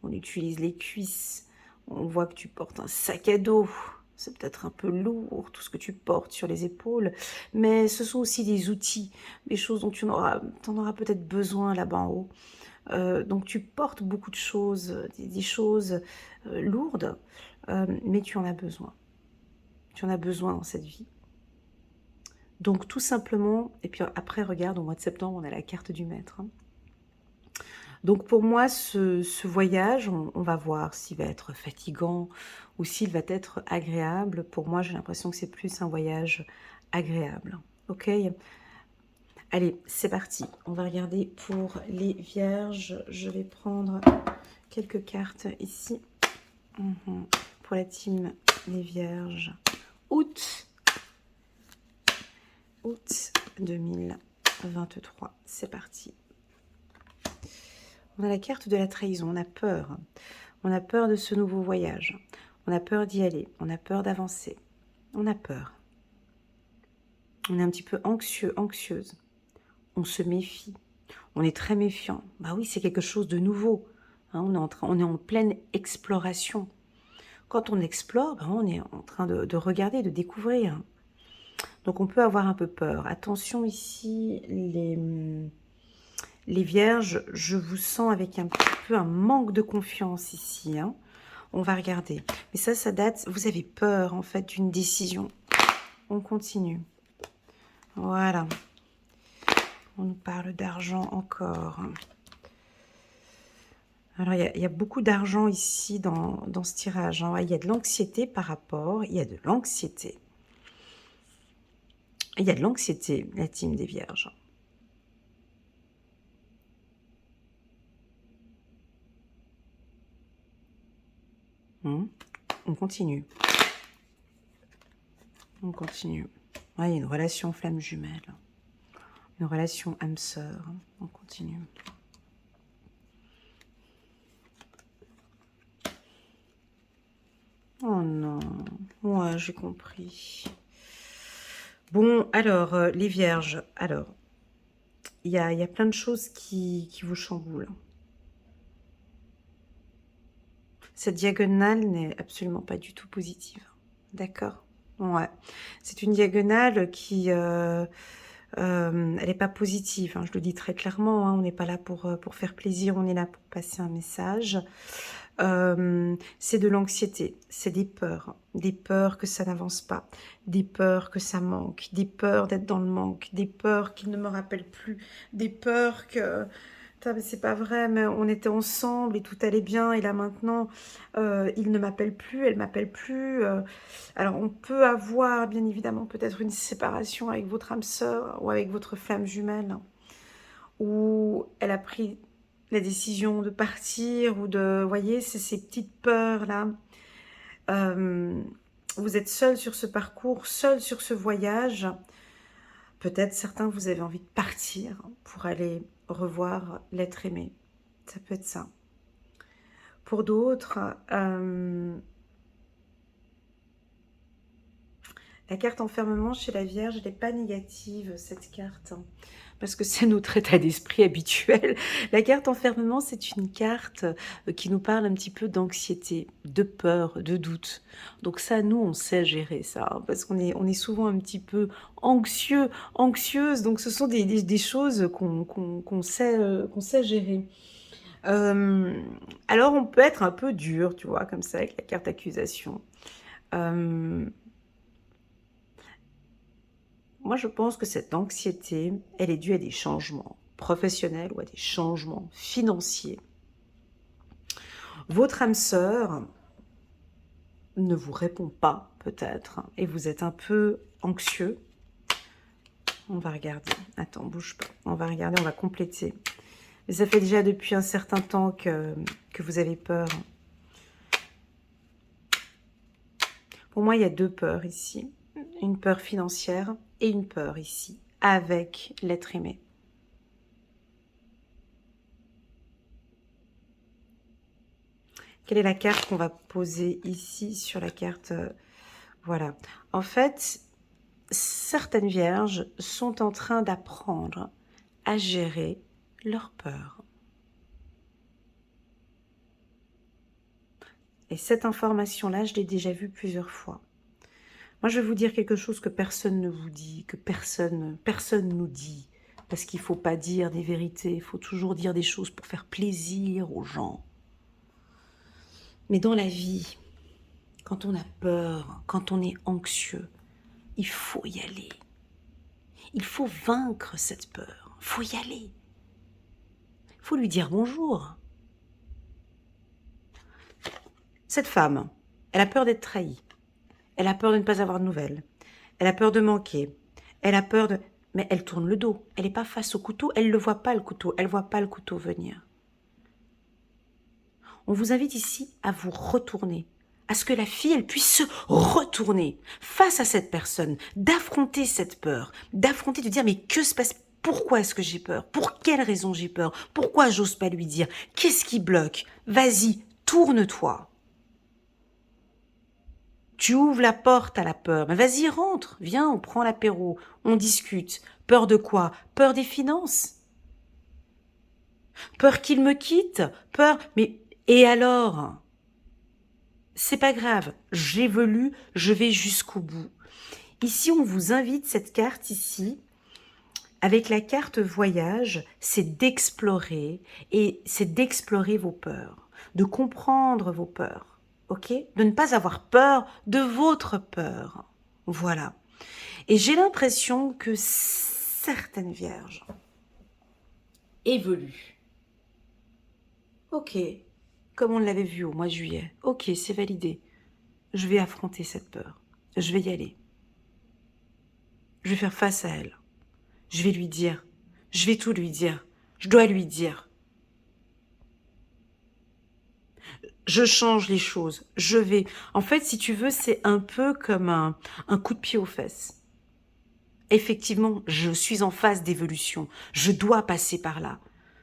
on utilise les cuisses, on voit que tu portes un sac à dos, c'est peut-être un peu lourd tout ce que tu portes sur les épaules, mais ce sont aussi des outils, des choses dont tu en auras peut-être besoin là-bas en haut. Donc tu portes beaucoup de choses, des choses lourdes, mais tu en as besoin. Tu en as besoin dans cette vie. Donc tout simplement, et puis après regarde, au mois de septembre, on a la carte du maître. Hein. Donc pour moi, ce voyage, on va voir s'il va être fatigant ou s'il va être agréable. Pour moi, j'ai l'impression que c'est plus un voyage agréable. Ok ? Allez, c'est parti. On va regarder pour les vierges. Je vais prendre quelques cartes ici. Pour la team des vierges. Août 2023. C'est parti. On a la carte de la trahison. On a peur. On a peur de ce nouveau voyage. On a peur d'y aller. On a peur d'avancer. On a peur. On est un petit peu anxieux, anxieuse. On se méfie. On est très méfiant. Bah oui, c'est quelque chose de nouveau. Hein, on est en pleine exploration. Quand on explore, on est en train de regarder, de découvrir. Donc on peut avoir un peu peur. Attention ici, les vierges, je vous sens avec un petit peu un manque de confiance ici. Hein. On va regarder. Mais ça date, vous avez peur en fait d'une décision. On continue. Voilà. On nous parle d'argent encore. Alors, il y a beaucoup d'argent ici dans ce tirage. Hein. Il y a de l'anxiété par rapport. Il y a de l'anxiété. Il y a de l'anxiété, la team des vierges. On continue. On continue. Ouais, il y a une relation flamme jumelle. Une relation âme sœur. On continue. Oh non. Ouais, j'ai compris. Bon, alors, les vierges. Alors, il y a plein de choses qui vous chamboulent. Cette diagonale n'est absolument pas du tout positive. D'accord? Ouais. C'est une diagonale qui... elle n'est pas positive, hein, je le dis très clairement. Hein, on n'est pas là pour faire plaisir, on est là pour passer un message. C'est de l'anxiété, c'est des peurs que ça n'avance pas, des peurs que ça manque, des peurs d'être dans le manque, des peurs qu'il ne me rappelle plus, des peurs que... Putain, mais c'est pas vrai, mais on était ensemble et tout allait bien, et là maintenant, il ne m'appelle plus, elle m'appelle plus. Alors on peut avoir, bien évidemment, peut-être une séparation avec votre âme sœur ou avec votre flamme jumelle, où elle a pris la décision de partir ou de... Vous voyez, c'est ces petites peurs-là. Vous êtes seul sur ce parcours, seul sur ce voyage. Peut-être certains, vous avez envie de partir pour aller revoir l'être aimé. Ça peut être ça. Pour d'autres, la carte enfermement chez la Vierge, elle n'est pas négative, cette carte, hein, parce que c'est notre état d'esprit habituel. La carte enfermement, c'est une carte qui nous parle un petit peu d'anxiété, de peur, de doute. Donc ça, nous, on sait gérer ça, hein, parce qu'on est souvent un petit peu anxieux, anxieuse. Donc ce sont des choses qu'on sait gérer. Alors on peut être un peu dur, tu vois, comme ça, avec la carte accusation. Moi, je pense que cette anxiété, elle est due à des changements professionnels ou à des changements financiers. Votre âme sœur ne vous répond pas, peut-être, et vous êtes un peu anxieux. On va regarder. Attends, bouge pas. On va regarder, on va compléter. Mais ça fait déjà depuis un certain temps que vous avez peur. Pour moi, il y a deux peurs ici. Une peur financière et une peur ici, avec l'être aimé. Quelle est la carte qu'on va poser ici sur la carte? Voilà. En fait, certaines vierges sont en train d'apprendre à gérer leur peur. Et cette information-là, je l'ai déjà vue plusieurs fois. Moi, je vais vous dire quelque chose que personne ne vous dit, que personne nous dit. Parce qu'il ne faut pas dire des vérités, il faut toujours dire des choses pour faire plaisir aux gens. Mais dans la vie, quand on a peur, quand on est anxieux, il faut y aller. Il faut vaincre cette peur. Il faut y aller. Il faut lui dire bonjour. Cette femme, elle a peur d'être trahie. Elle a peur de ne pas avoir de nouvelles. Elle a peur de manquer. Elle a peur de... Mais elle tourne le dos. Elle n'est pas face au couteau. Elle ne le voit pas, le couteau. Elle ne voit pas le couteau venir. On vous invite ici à vous retourner, à ce que la fille, elle puisse se retourner face à cette personne, d'affronter cette peur, d'affronter, de dire mais que se passe? Pourquoi est-ce que j'ai peur? Pour quelle raison j'ai peur? Pourquoi j'ose pas lui dire? Qu'est-ce qui bloque? Vas-y, tourne-toi. Tu ouvres la porte à la peur. Mais vas-y, rentre, viens, on prend l'apéro, on discute. Peur de quoi? Peur des finances? Peur qu'il me quitte? Peur... Mais et alors? C'est pas grave, j'évolue, je vais jusqu'au bout. Ici, on vous invite, cette carte ici, avec la carte voyage, c'est d'explorer, et c'est d'explorer vos peurs, de comprendre vos peurs, ok? De ne pas avoir peur de votre peur. Voilà. Et j'ai l'impression que certaines vierges évoluent. Ok, comme on l'avait vu au mois de juillet. Ok, c'est validé. Je vais affronter cette peur. Je vais y aller. Je vais faire face à elle. Je vais lui dire. Je vais tout lui dire. Je dois lui dire. je change les choses, je vais. En fait, si tu veux, c'est un peu comme un coup de pied aux fesses. Effectivement, je suis en phase d'évolution. Je dois passer par là.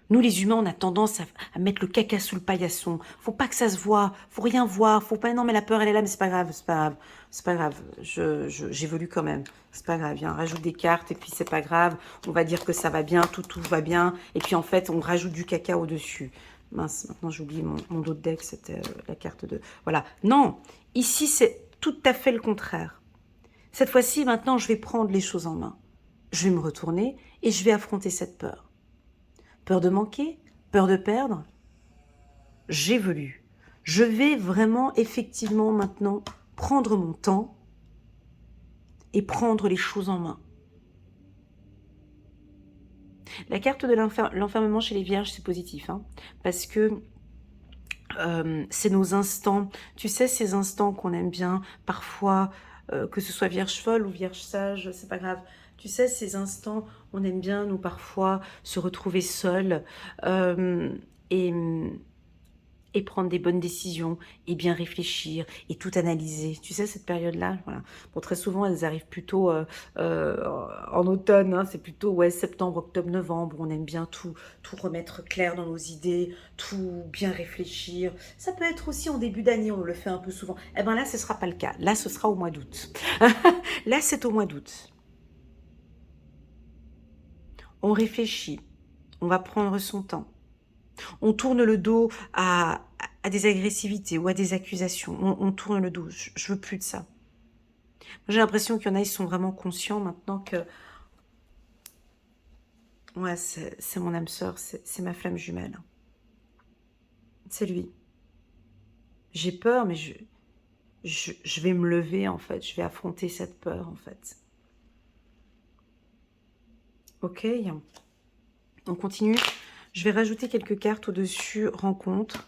Nous, les humains, on a tendance à mettre le caca sous le paillasson. Faut pas que ça se voit. Faut rien voir. Faut pas. Non, mais la peur, elle est là, mais c'est pas grave. C'est pas grave. C'est pas grave. J'évolue quand même. C'est pas grave. Viens, on rajoute des cartes et puis c'est pas grave. On va dire que ça va bien, tout va bien. Et puis en fait, on rajoute du caca au-dessus. Mince, maintenant j'ai oublié mon autre deck, c'était la carte de. Voilà. Non, ici c'est tout à fait le contraire. Cette fois-ci, maintenant, je vais prendre les choses en main. Je vais me retourner et je vais affronter cette peur. Peur de manquer, peur de perdre. J'évolue. Je vais vraiment, effectivement, maintenant, prendre mon temps et prendre les choses en main. La carte de l'enfermement chez les vierges, c'est positif, hein, parce que c'est nos instants. Tu sais, ces instants qu'on aime bien, parfois, que ce soit vierge folle ou vierge sage, c'est pas grave. Tu sais, ces instants, on aime bien, nous, parfois, se retrouver seuls et, et prendre des bonnes décisions et bien réfléchir et tout analyser. Tu sais, cette période-là, voilà. Bon, très souvent, elles arrivent plutôt en automne, hein, c'est plutôt ouais, septembre, octobre, novembre. On aime bien tout remettre clair dans nos idées, tout bien réfléchir. Ça peut être aussi en début d'année, on le fait un peu souvent. Eh bien là, ce ne sera pas le cas. Là, ce sera au mois d'août. Là, c'est au mois d'août. On réfléchit, on va prendre son temps. On tourne le dos à des agressivités ou à des accusations. On tourne le dos. Je veux plus de ça. J'ai l'impression qu'il y en a, ils sont vraiment conscients maintenant que ouais, c'est mon âme sœur, c'est ma flamme jumelle. C'est lui. J'ai peur, mais je vais me lever en fait. Je vais affronter cette peur en fait. Ok, on continue. Je vais rajouter quelques cartes au-dessus. Rencontre.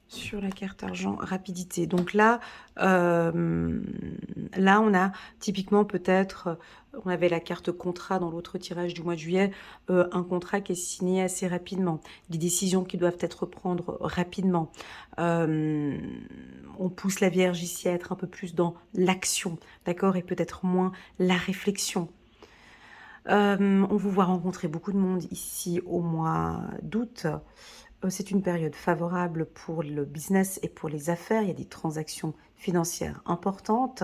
Sur la carte argent, rapidité. Donc là, là on a typiquement peut-être, on avait la carte contrat dans l'autre tirage du mois de juillet, un contrat qui est signé assez rapidement, des décisions qui doivent être prises rapidement. On pousse la Vierge ici à être un peu plus dans l'action, d'accord, et peut-être moins la réflexion. On vous voit rencontrer beaucoup de monde ici au mois d'août. C'est une période favorable pour le business et pour les affaires. Il y a des transactions financières importantes.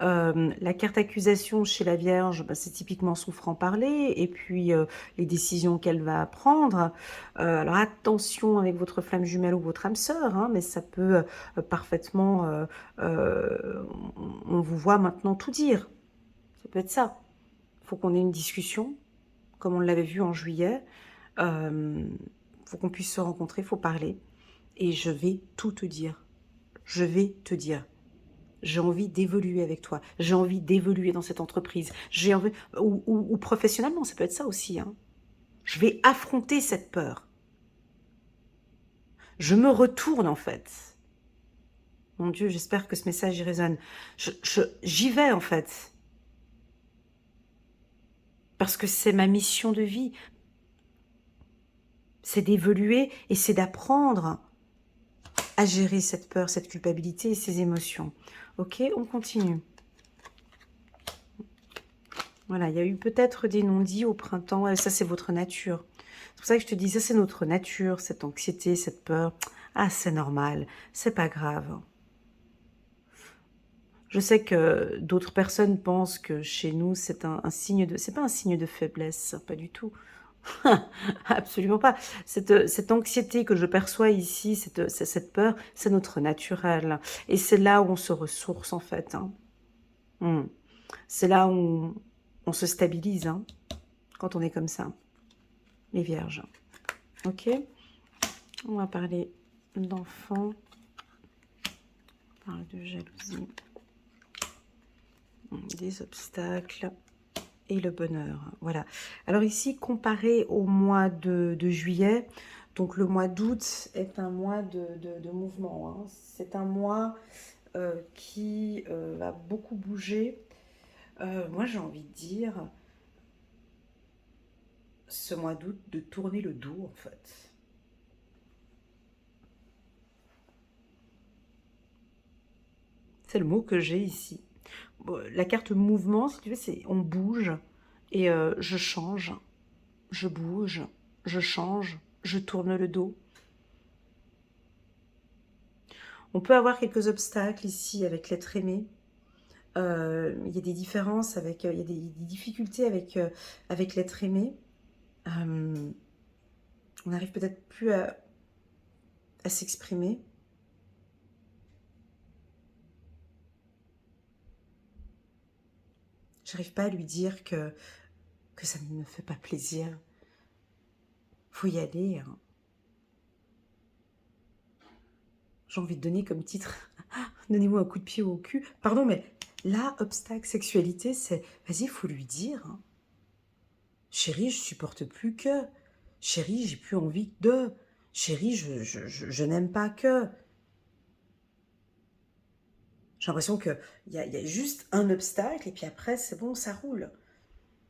La carte accusation chez la Vierge, bah, c'est typiquement son franc-parler et puis les décisions qu'elle va prendre. Alors attention avec votre flamme jumelle ou votre âme sœur, hein, mais ça peut parfaitement... on vous voit maintenant tout dire. Ça peut être ça. Il faut qu'on ait une discussion, comme on l'avait vu en juillet. Faut qu'on puisse se rencontrer, il faut parler. Et je vais tout te dire. Je vais te dire. J'ai envie d'évoluer avec toi. J'ai envie d'évoluer dans cette entreprise. J'ai envie, ou professionnellement, ça peut être ça aussi. Hein. Je vais affronter cette peur. Je me retourne en fait. Mon Dieu, j'espère que ce message y résonne. J'y vais en fait. Parce que c'est ma mission de vie. C'est d'évoluer et c'est d'apprendre à gérer cette peur, cette culpabilité et ces émotions. Ok, on continue. Voilà, il y a eu peut-être des non-dits au printemps. Ouais, ça, c'est votre nature. C'est pour ça que je te dis, ça, c'est notre nature, cette anxiété, cette peur. Ah, c'est normal, c'est pas grave. Je sais que d'autres personnes pensent que chez nous, c'est un signe de... C'est pas un signe de faiblesse, pas du tout. Absolument pas. Cette anxiété que je perçois ici, cette peur, c'est notre naturel. Et c'est là où on se ressource, en fait. Hein. C'est là où on se stabilise, hein, quand on est comme ça. Les vierges. Ok. On va parler d'enfants. On parle de jalousie. Des obstacles. Et le bonheur. Voilà. Alors ici, comparé au mois de juillet, donc le mois d'août est un mois de mouvement. Hein. C'est un mois qui va beaucoup bouger. Moi, j'ai envie de dire, ce mois d'août, de tourner le dos, en fait. C'est le mot que j'ai ici. Bon, la carte mouvement, si tu veux, c'est on bouge et je change, je bouge, je change, je tourne le dos. On peut avoir quelques obstacles ici avec l'être aimé. Il y a des différences avec, il y a des difficultés avec l'être aimé. On n'arrive peut-être plus à s'exprimer. J'arrive pas à lui dire que ça ne me fait pas plaisir. Faut y aller, hein. J'ai envie de donner comme titre donnez-moi un coup de pied au cul. Pardon, mais là, obstacle, sexualité, c'est vas-y, faut lui dire, hein. Chérie, je supporte plus que. Chérie, j'ai plus envie de. Chérie, je n'aime pas que. J'ai l'impression qu'il y a juste un obstacle et puis après, c'est bon, ça roule.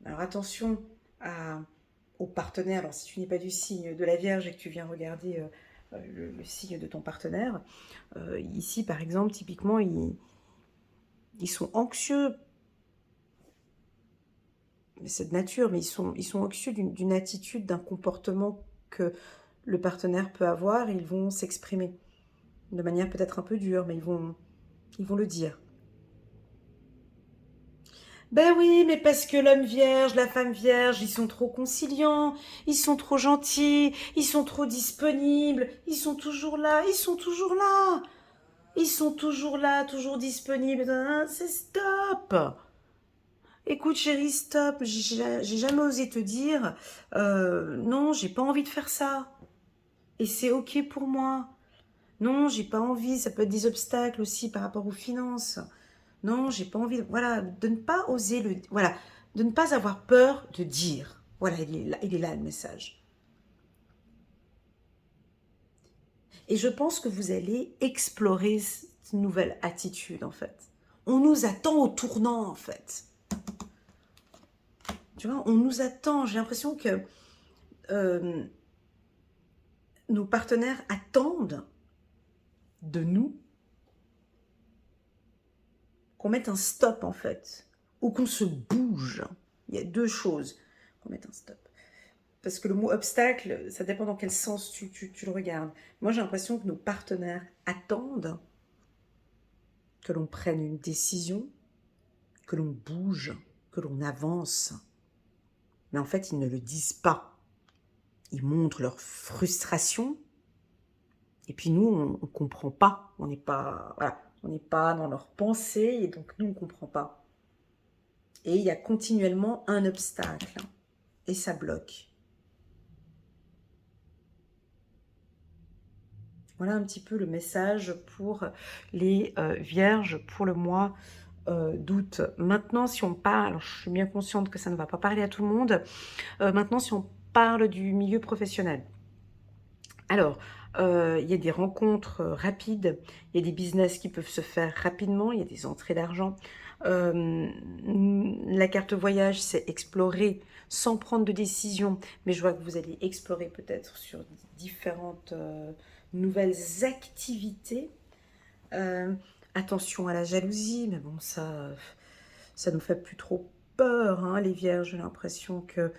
Alors attention au partenaire. Alors si tu n'es pas du signe de la Vierge et que tu viens regarder le signe de ton partenaire, ici par exemple, typiquement, ils sont anxieux. C'est de nature, mais ils sont anxieux d'une attitude, d'un comportement que le partenaire peut avoir et ils vont s'exprimer de manière peut-être un peu dure, mais ils vont le dire. Ben oui, mais parce que l'homme vierge, la femme vierge, ils sont trop conciliants, ils sont trop gentils, ils sont trop disponibles, ils sont toujours là, ils sont toujours là. Ils sont toujours là, toujours disponibles. C'est stop. Écoute chérie, stop. J'ai jamais osé te dire non, j'ai pas envie de faire ça. Et c'est ok pour moi. Non, j'ai pas envie. Ça peut être des obstacles aussi par rapport aux finances. Non, j'ai pas envie. Voilà, de ne pas oser le. Voilà, de ne pas avoir peur de dire. Voilà, il est là le message. Et je pense que vous allez explorer cette nouvelle attitude en fait. On nous attend au tournant en fait. Tu vois, on nous attend. J'ai l'impression que euh, nos partenaires attendent de nous qu'on mette un stop en fait, ou qu'on se bouge. Il y a deux choses, qu'on mette un stop. Parce que le mot obstacle, ça dépend dans quel sens tu le regardes. Moi, j'ai l'impression que nos partenaires attendent que l'on prenne une décision, que l'on bouge, que l'on avance. Mais en fait, ils ne le disent pas. Ils montrent leur frustration. Et puis nous, on ne comprend pas. On n'est pas, voilà, on n'est pas dans leurs pensées et donc nous, on ne comprend pas. Et il y a continuellement un obstacle et ça bloque. Voilà un petit peu le message pour les vierges pour le mois d'août. Maintenant, si on parle, alors je suis bien consciente que ça ne va pas parler à tout le monde, maintenant si on parle du milieu professionnel. Alors, il y a des rencontres rapides, il y a des business qui peuvent se faire rapidement, il y a des entrées d'argent. La carte voyage, c'est explorer sans prendre de décision, mais je vois que vous allez explorer peut-être sur différentes nouvelles activités. Attention à la jalousie, mais bon, ça nous fait plus trop peur, hein, les vierges. J'ai l'impression que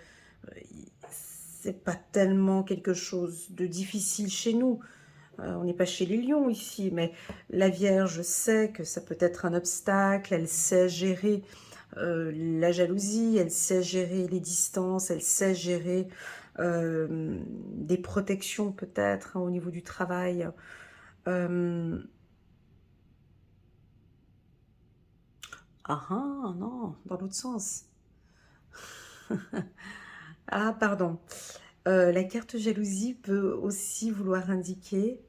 c'est pas tellement quelque chose de difficile chez nous. On n'est pas chez les lions ici, mais la Vierge sait que ça peut être un obstacle, elle sait gérer la jalousie, elle sait gérer les distances, elle sait gérer des protections peut-être hein, au niveau du travail. Non, dans l'autre sens. Ah, pardon. La carte jalousie peut aussi vouloir indiquer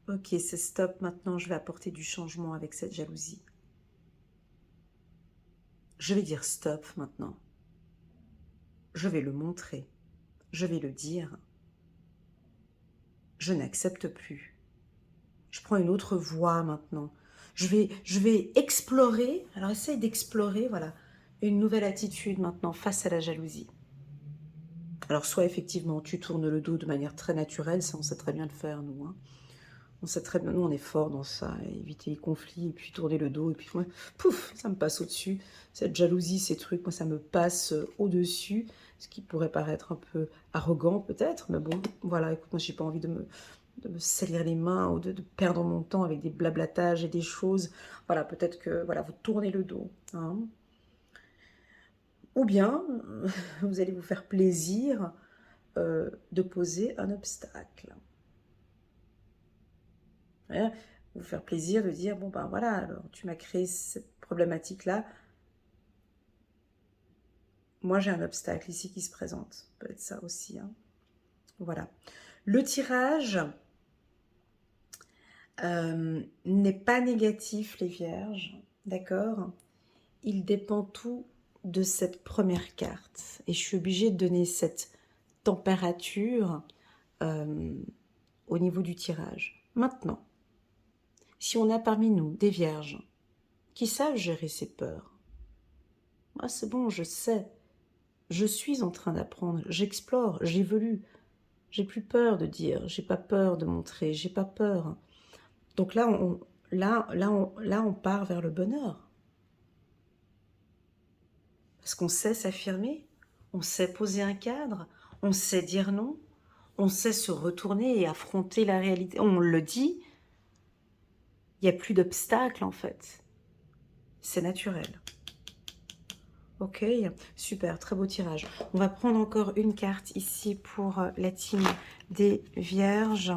ok, c'est stop, maintenant je vais apporter du changement avec cette jalousie. Je vais dire stop maintenant. Je vais le montrer. Je vais le dire. Je n'accepte plus. Je prends une autre voie maintenant. Je vais explorer, alors essaye d'explorer, voilà, une nouvelle attitude maintenant face à la jalousie. Alors soit effectivement tu tournes le dos de manière très naturelle, ça on sait très bien le faire nous, hein. On sait très bien, nous on est fort dans ça, éviter les conflits, et puis tourner le dos, et puis moi, pouf, ça me passe au-dessus. Cette jalousie, ces trucs, moi ça me passe au-dessus, ce qui pourrait paraître un peu arrogant peut-être, mais bon, voilà, écoute, moi j'ai pas envie de me salir les mains ou de perdre mon temps avec des blablatages et des choses. Voilà, peut-être que voilà, vous tournez le dos, hein. Ou bien, vous allez vous faire plaisir de poser un obstacle. Ouais, vous faire plaisir de dire, bon ben voilà, alors tu m'as créé cette problématique-là, moi j'ai un obstacle ici qui se présente. Ça peut être ça aussi, hein. Voilà. Le tirage n'est pas négatif, les vierges, d'accord? Il dépend tout de cette première carte. Et je suis obligée de donner cette température euh, au niveau du tirage. Maintenant, si on a parmi nous des vierges qui savent gérer ces peurs, moi c'est bon, je sais, je suis en train d'apprendre, j'explore, j'évolue, j'ai plus peur de dire, j'ai pas peur de montrer, j'ai pas peur. Donc là, on part vers le bonheur. Parce qu'on sait s'affirmer, on sait poser un cadre, on sait dire non, on sait se retourner et affronter la réalité. On le dit, il n'y a plus d'obstacles en fait. C'est naturel. Ok, super, très beau tirage. On va prendre encore une carte ici pour la team des Vierges.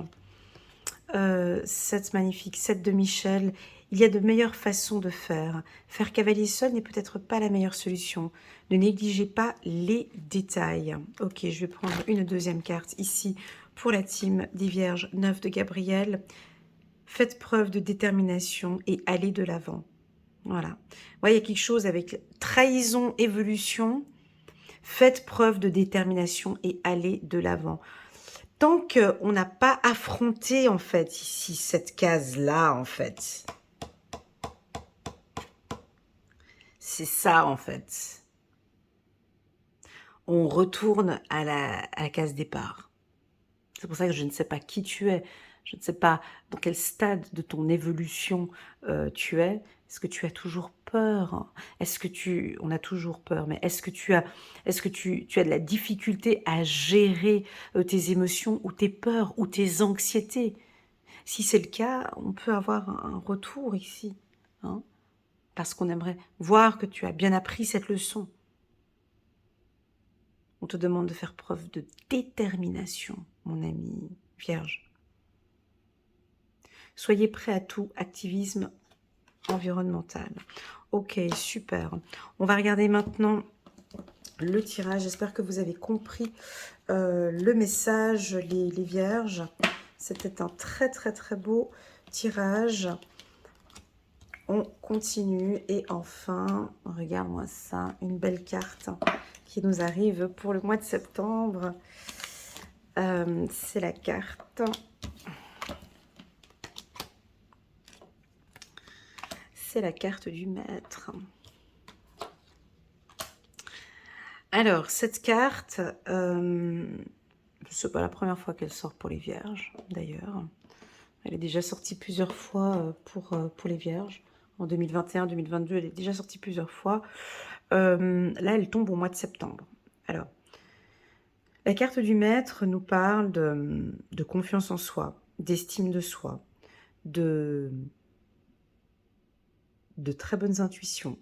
7 magnifique, 7 de Michel. Il y a de meilleures façons de faire. Faire cavalier seul n'est peut-être pas la meilleure solution. Ne négligez pas les détails. Ok, je vais prendre une deuxième carte ici pour la team des Vierges. 9 de Gabriel. Faites preuve de détermination et allez de l'avant. Voilà. Ouais, il y a quelque chose avec trahison, évolution. Faites preuve de détermination et allez de l'avant. Tant qu'on n'a pas affronté, en fait, ici, cette case-là, en fait. C'est ça, en fait. On retourne à la case départ. C'est pour ça que je ne sais pas qui tu es. Je ne sais pas dans quel stade de ton évolution tu es. Est-ce que tu as toujours peur? Est-ce que tu... On a toujours peur, mais est-ce que tu as de la difficulté à gérer tes émotions ou tes peurs ou tes anxiétés? Si c'est le cas, on peut avoir un retour ici, hein, parce qu'on aimerait voir que tu as bien appris cette leçon. On te demande de faire preuve de détermination, mon ami Vierge. Soyez prêt à tout, activisme environnemental. Ok, super. On va regarder maintenant le tirage. J'espère que vous avez compris le message, les Vierges. C'était un très très très beau tirage. On continue et enfin, regarde-moi ça, une belle carte qui nous arrive pour le mois de septembre. C'est la carte. C'est la carte du maître. Alors, cette carte, c'est pas la première fois qu'elle sort pour les Vierges, d'ailleurs. Elle est déjà sortie plusieurs fois pour les Vierges. En 2021, 2022, elle est déjà sortie plusieurs fois. Là, elle tombe au mois de septembre. Alors, la carte du maître nous parle de confiance en soi, d'estime de soi, de très bonnes intuitions.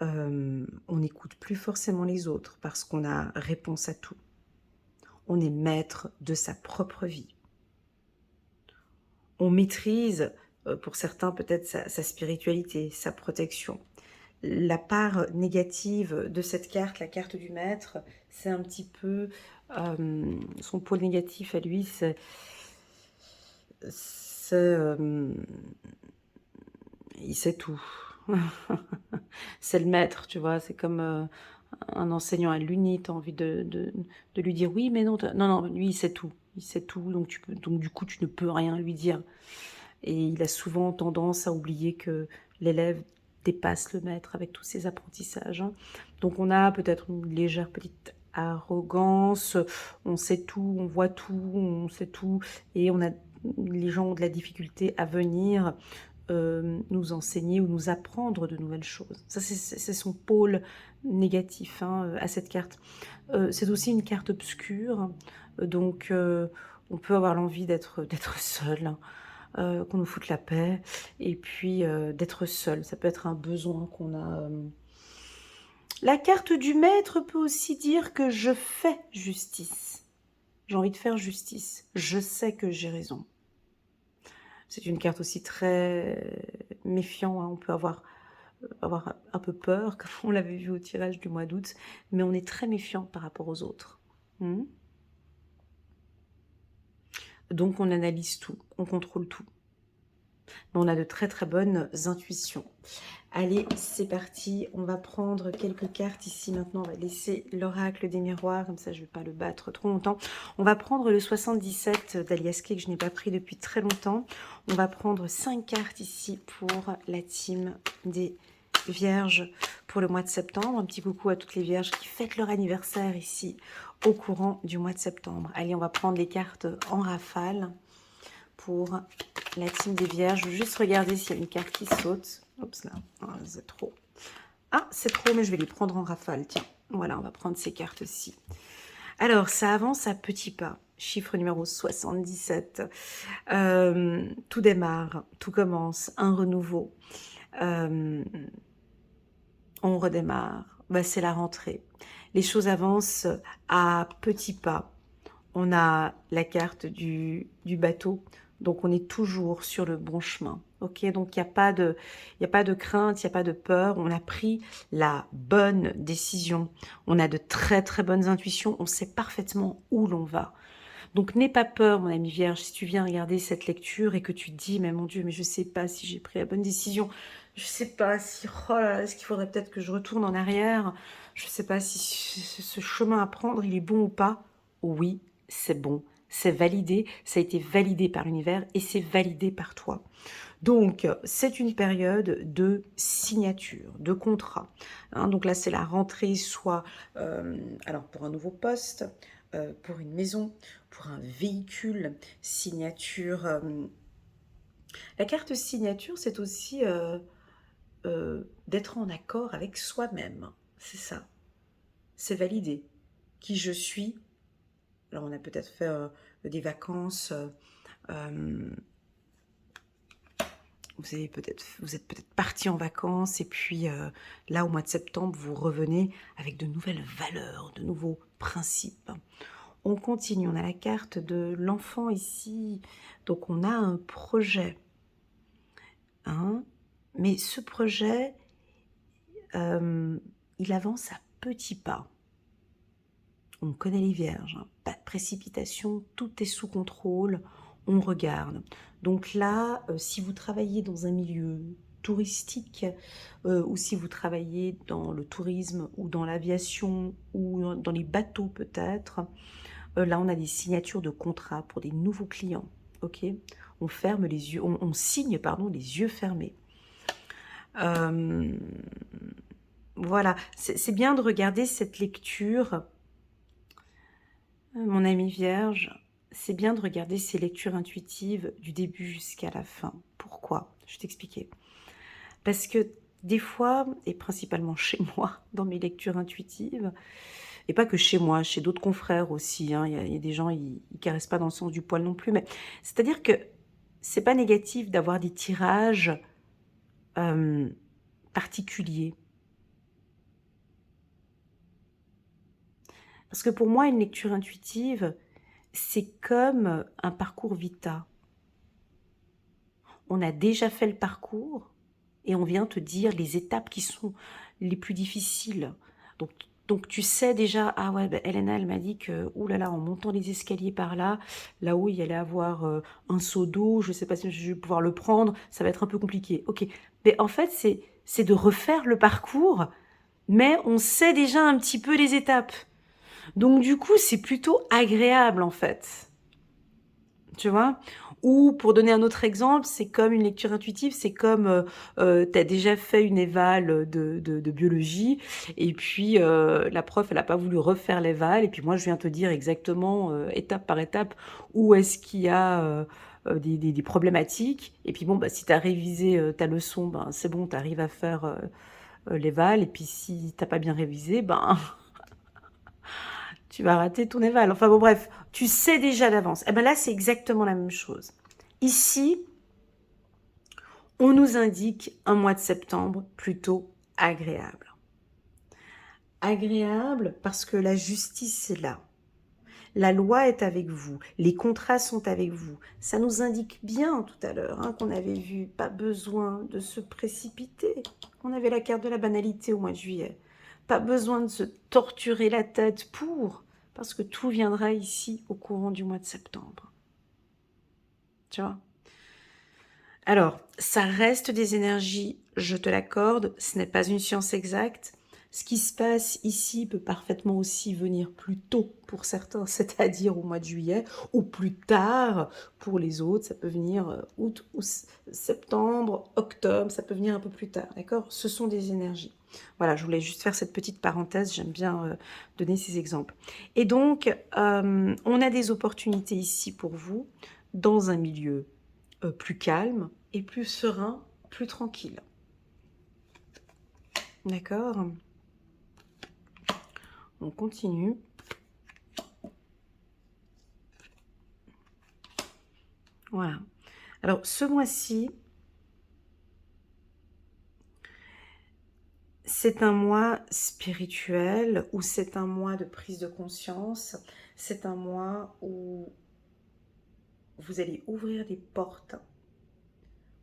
On n'écoute plus forcément les autres parce qu'on a réponse à tout. On est maître de sa propre vie. On maîtrise, pour certains peut-être, sa spiritualité, sa protection. La part négative de cette carte, la carte du maître, c'est un petit peu son pôle négatif à lui, c'est il sait tout. C'est le maître, tu vois, c'est comme un enseignant à l'uni, tu as envie de lui dire oui, mais non, non, lui il sait tout, donc du coup tu ne peux rien lui dire. Et il a souvent tendance à oublier que l'élève dépasse le maître avec tous ses apprentissages, hein. Donc on a peut-être une légère petite arrogance, on sait tout, on voit tout, on sait tout, et on a les gens ont de la difficulté à venir nous enseigner ou nous apprendre de nouvelles choses. Ça, c'est son pôle négatif hein, à cette carte. C'est aussi une carte obscure, donc on peut avoir l'envie d'être seul, hein, qu'on nous foute la paix, et puis d'être seul. Ça peut être un besoin qu'on a. La carte du maître peut aussi dire que je fais justice. J'ai envie de faire justice. Je sais que j'ai raison. C'est une carte aussi très méfiant. Hein. On peut avoir un peu peur, comme on l'avait vu au tirage du mois d'août, mais on est très méfiant par rapport aux autres. Donc on analyse tout, on contrôle tout. Mais on a de très très bonnes intuitions. Allez, c'est parti. On va prendre quelques cartes ici maintenant. On va laisser l'oracle des miroirs. Comme ça, je ne vais pas le battre trop longtemps. On va prendre le 77 d'Alias Kay que je n'ai pas pris depuis très longtemps. On va prendre 5 cartes ici pour la team des Vierges pour le mois de septembre. Un petit coucou à toutes les Vierges qui fêtent leur anniversaire ici au courant du mois de septembre. Allez, on va prendre les cartes en rafale pour la team des Vierges. Je veux juste regarder s'il y a une carte qui saute. Oups là, c'est trop. Ah, c'est trop, mais je vais les prendre en rafale. Tiens, voilà, on va prendre ces cartes-ci. Alors, ça avance à petits pas. Chiffre numéro 77. Tout démarre, tout commence, un renouveau. On redémarre. Bah, c'est la rentrée. Les choses avancent à petits pas. On a la carte du bateau. Donc, on est toujours sur le bon chemin. Ok, donc il n'y a pas de crainte, il n'y a pas de peur. On a pris la bonne décision. On a de très très bonnes intuitions. On sait parfaitement où l'on va. Donc n'aie pas peur, mon ami Vierge, si tu viens regarder cette lecture et que tu te dis, mais mon Dieu, mais je ne sais pas si j'ai pris la bonne décision. Je ne sais pas si, oh là là, est-ce qu'il faudrait peut-être que je retourne en arrière. Je ne sais pas si ce chemin à prendre, il est bon ou pas. Oui, c'est bon. C'est validé, ça a été validé par l'univers et c'est validé par toi. Donc, c'est une période de signature, de contrat. Hein, donc là, c'est la rentrée, soit alors pour un nouveau poste, pour une maison, pour un véhicule, signature. La carte signature, c'est aussi d'être en accord avec soi-même. C'est ça. C'est validé. Qui je suis. Alors, on a peut-être fait des vacances. Vous êtes peut-être parti en vacances et puis là, au mois de septembre, vous revenez avec de nouvelles valeurs, de nouveaux principes. On continue, on a la carte de l'enfant ici. Donc, on a un projet. Hein, mais ce projet, il avance à petits pas. On connaît les Vierges, hein, pas de précipitation, tout est sous contrôle, on regarde. Donc là, si vous travaillez dans un milieu touristique, ou si vous travaillez dans le tourisme ou dans l'aviation ou dans les bateaux peut-être, là on a des signatures de contrats pour des nouveaux clients. Ok, on ferme les yeux, on signe pardon les yeux fermés. Voilà, c'est bien de regarder cette lecture. Mon ami Vierge, c'est bien de regarder ces lectures intuitives du début jusqu'à la fin. Pourquoi? Je vais t'expliquer. Parce que des fois, et principalement chez moi, dans mes lectures intuitives, et pas que chez moi, chez d'autres confrères aussi, hein, y a des gens, ils caressent pas dans le sens du poil non plus, mais c'est-à-dire que c'est pas négatif d'avoir des tirages particuliers. Parce que pour moi, une lecture intuitive, c'est comme un parcours vita. On a déjà fait le parcours et on vient te dire les étapes qui sont les plus difficiles. Donc tu sais déjà, ah ouais, ben Elena, elle m'a dit que, oulala, en montant les escaliers par là, là-haut, il y allait avoir un seau d'eau, je ne sais pas si je vais pouvoir le prendre, ça va être un peu compliqué. Ok, mais en fait, c'est de refaire le parcours, mais on sait déjà un petit peu les étapes. Donc du coup, c'est plutôt agréable en fait. Tu vois? Ou pour donner un autre exemple, c'est comme une lecture intuitive, c'est comme tu as déjà fait une éval de biologie et puis la prof, elle n'a pas voulu refaire l'éval et puis moi, je viens te dire exactement étape par étape où est-ce qu'il y a des problématiques. Et puis bon, bah, si tu as révisé ta leçon, ben, c'est bon, tu arrives à faire l'éval. Et puis si tu n'as pas bien révisé, ben, tu vas rater ton éval. Enfin bon, bref, tu sais déjà d'avance. Et ben là, c'est exactement la même chose. Ici, on nous indique un mois de septembre plutôt agréable. Agréable parce que la justice est là. La loi est avec vous, les contrats sont avec vous. Ça nous indique bien tout à l'heure qu'on avait vu, pas besoin de se précipiter. On avait la carte de la banalité au mois de juillet. Pas besoin de se torturer la tête parce que tout viendra ici au courant du mois de septembre. Tu vois ? Alors, ça reste des énergies, je te l'accorde, ce n'est pas une science exacte. Ce qui se passe ici peut parfaitement aussi venir plus tôt pour certains, c'est-à-dire au mois de juillet, ou plus tard pour les autres. Ça peut venir août ou septembre, octobre, ça peut venir un peu plus tard, d'accord ? Ce sont des énergies. Voilà, je voulais juste faire cette petite parenthèse, j'aime bien donner ces exemples. Et donc, on a des opportunités ici pour vous, dans un milieu plus calme et plus serein, plus tranquille. D'accord ? On continue. Voilà. Alors, ce mois-ci, c'est un mois spirituel ou c'est un mois de prise de conscience. C'est un mois où vous allez ouvrir des portes.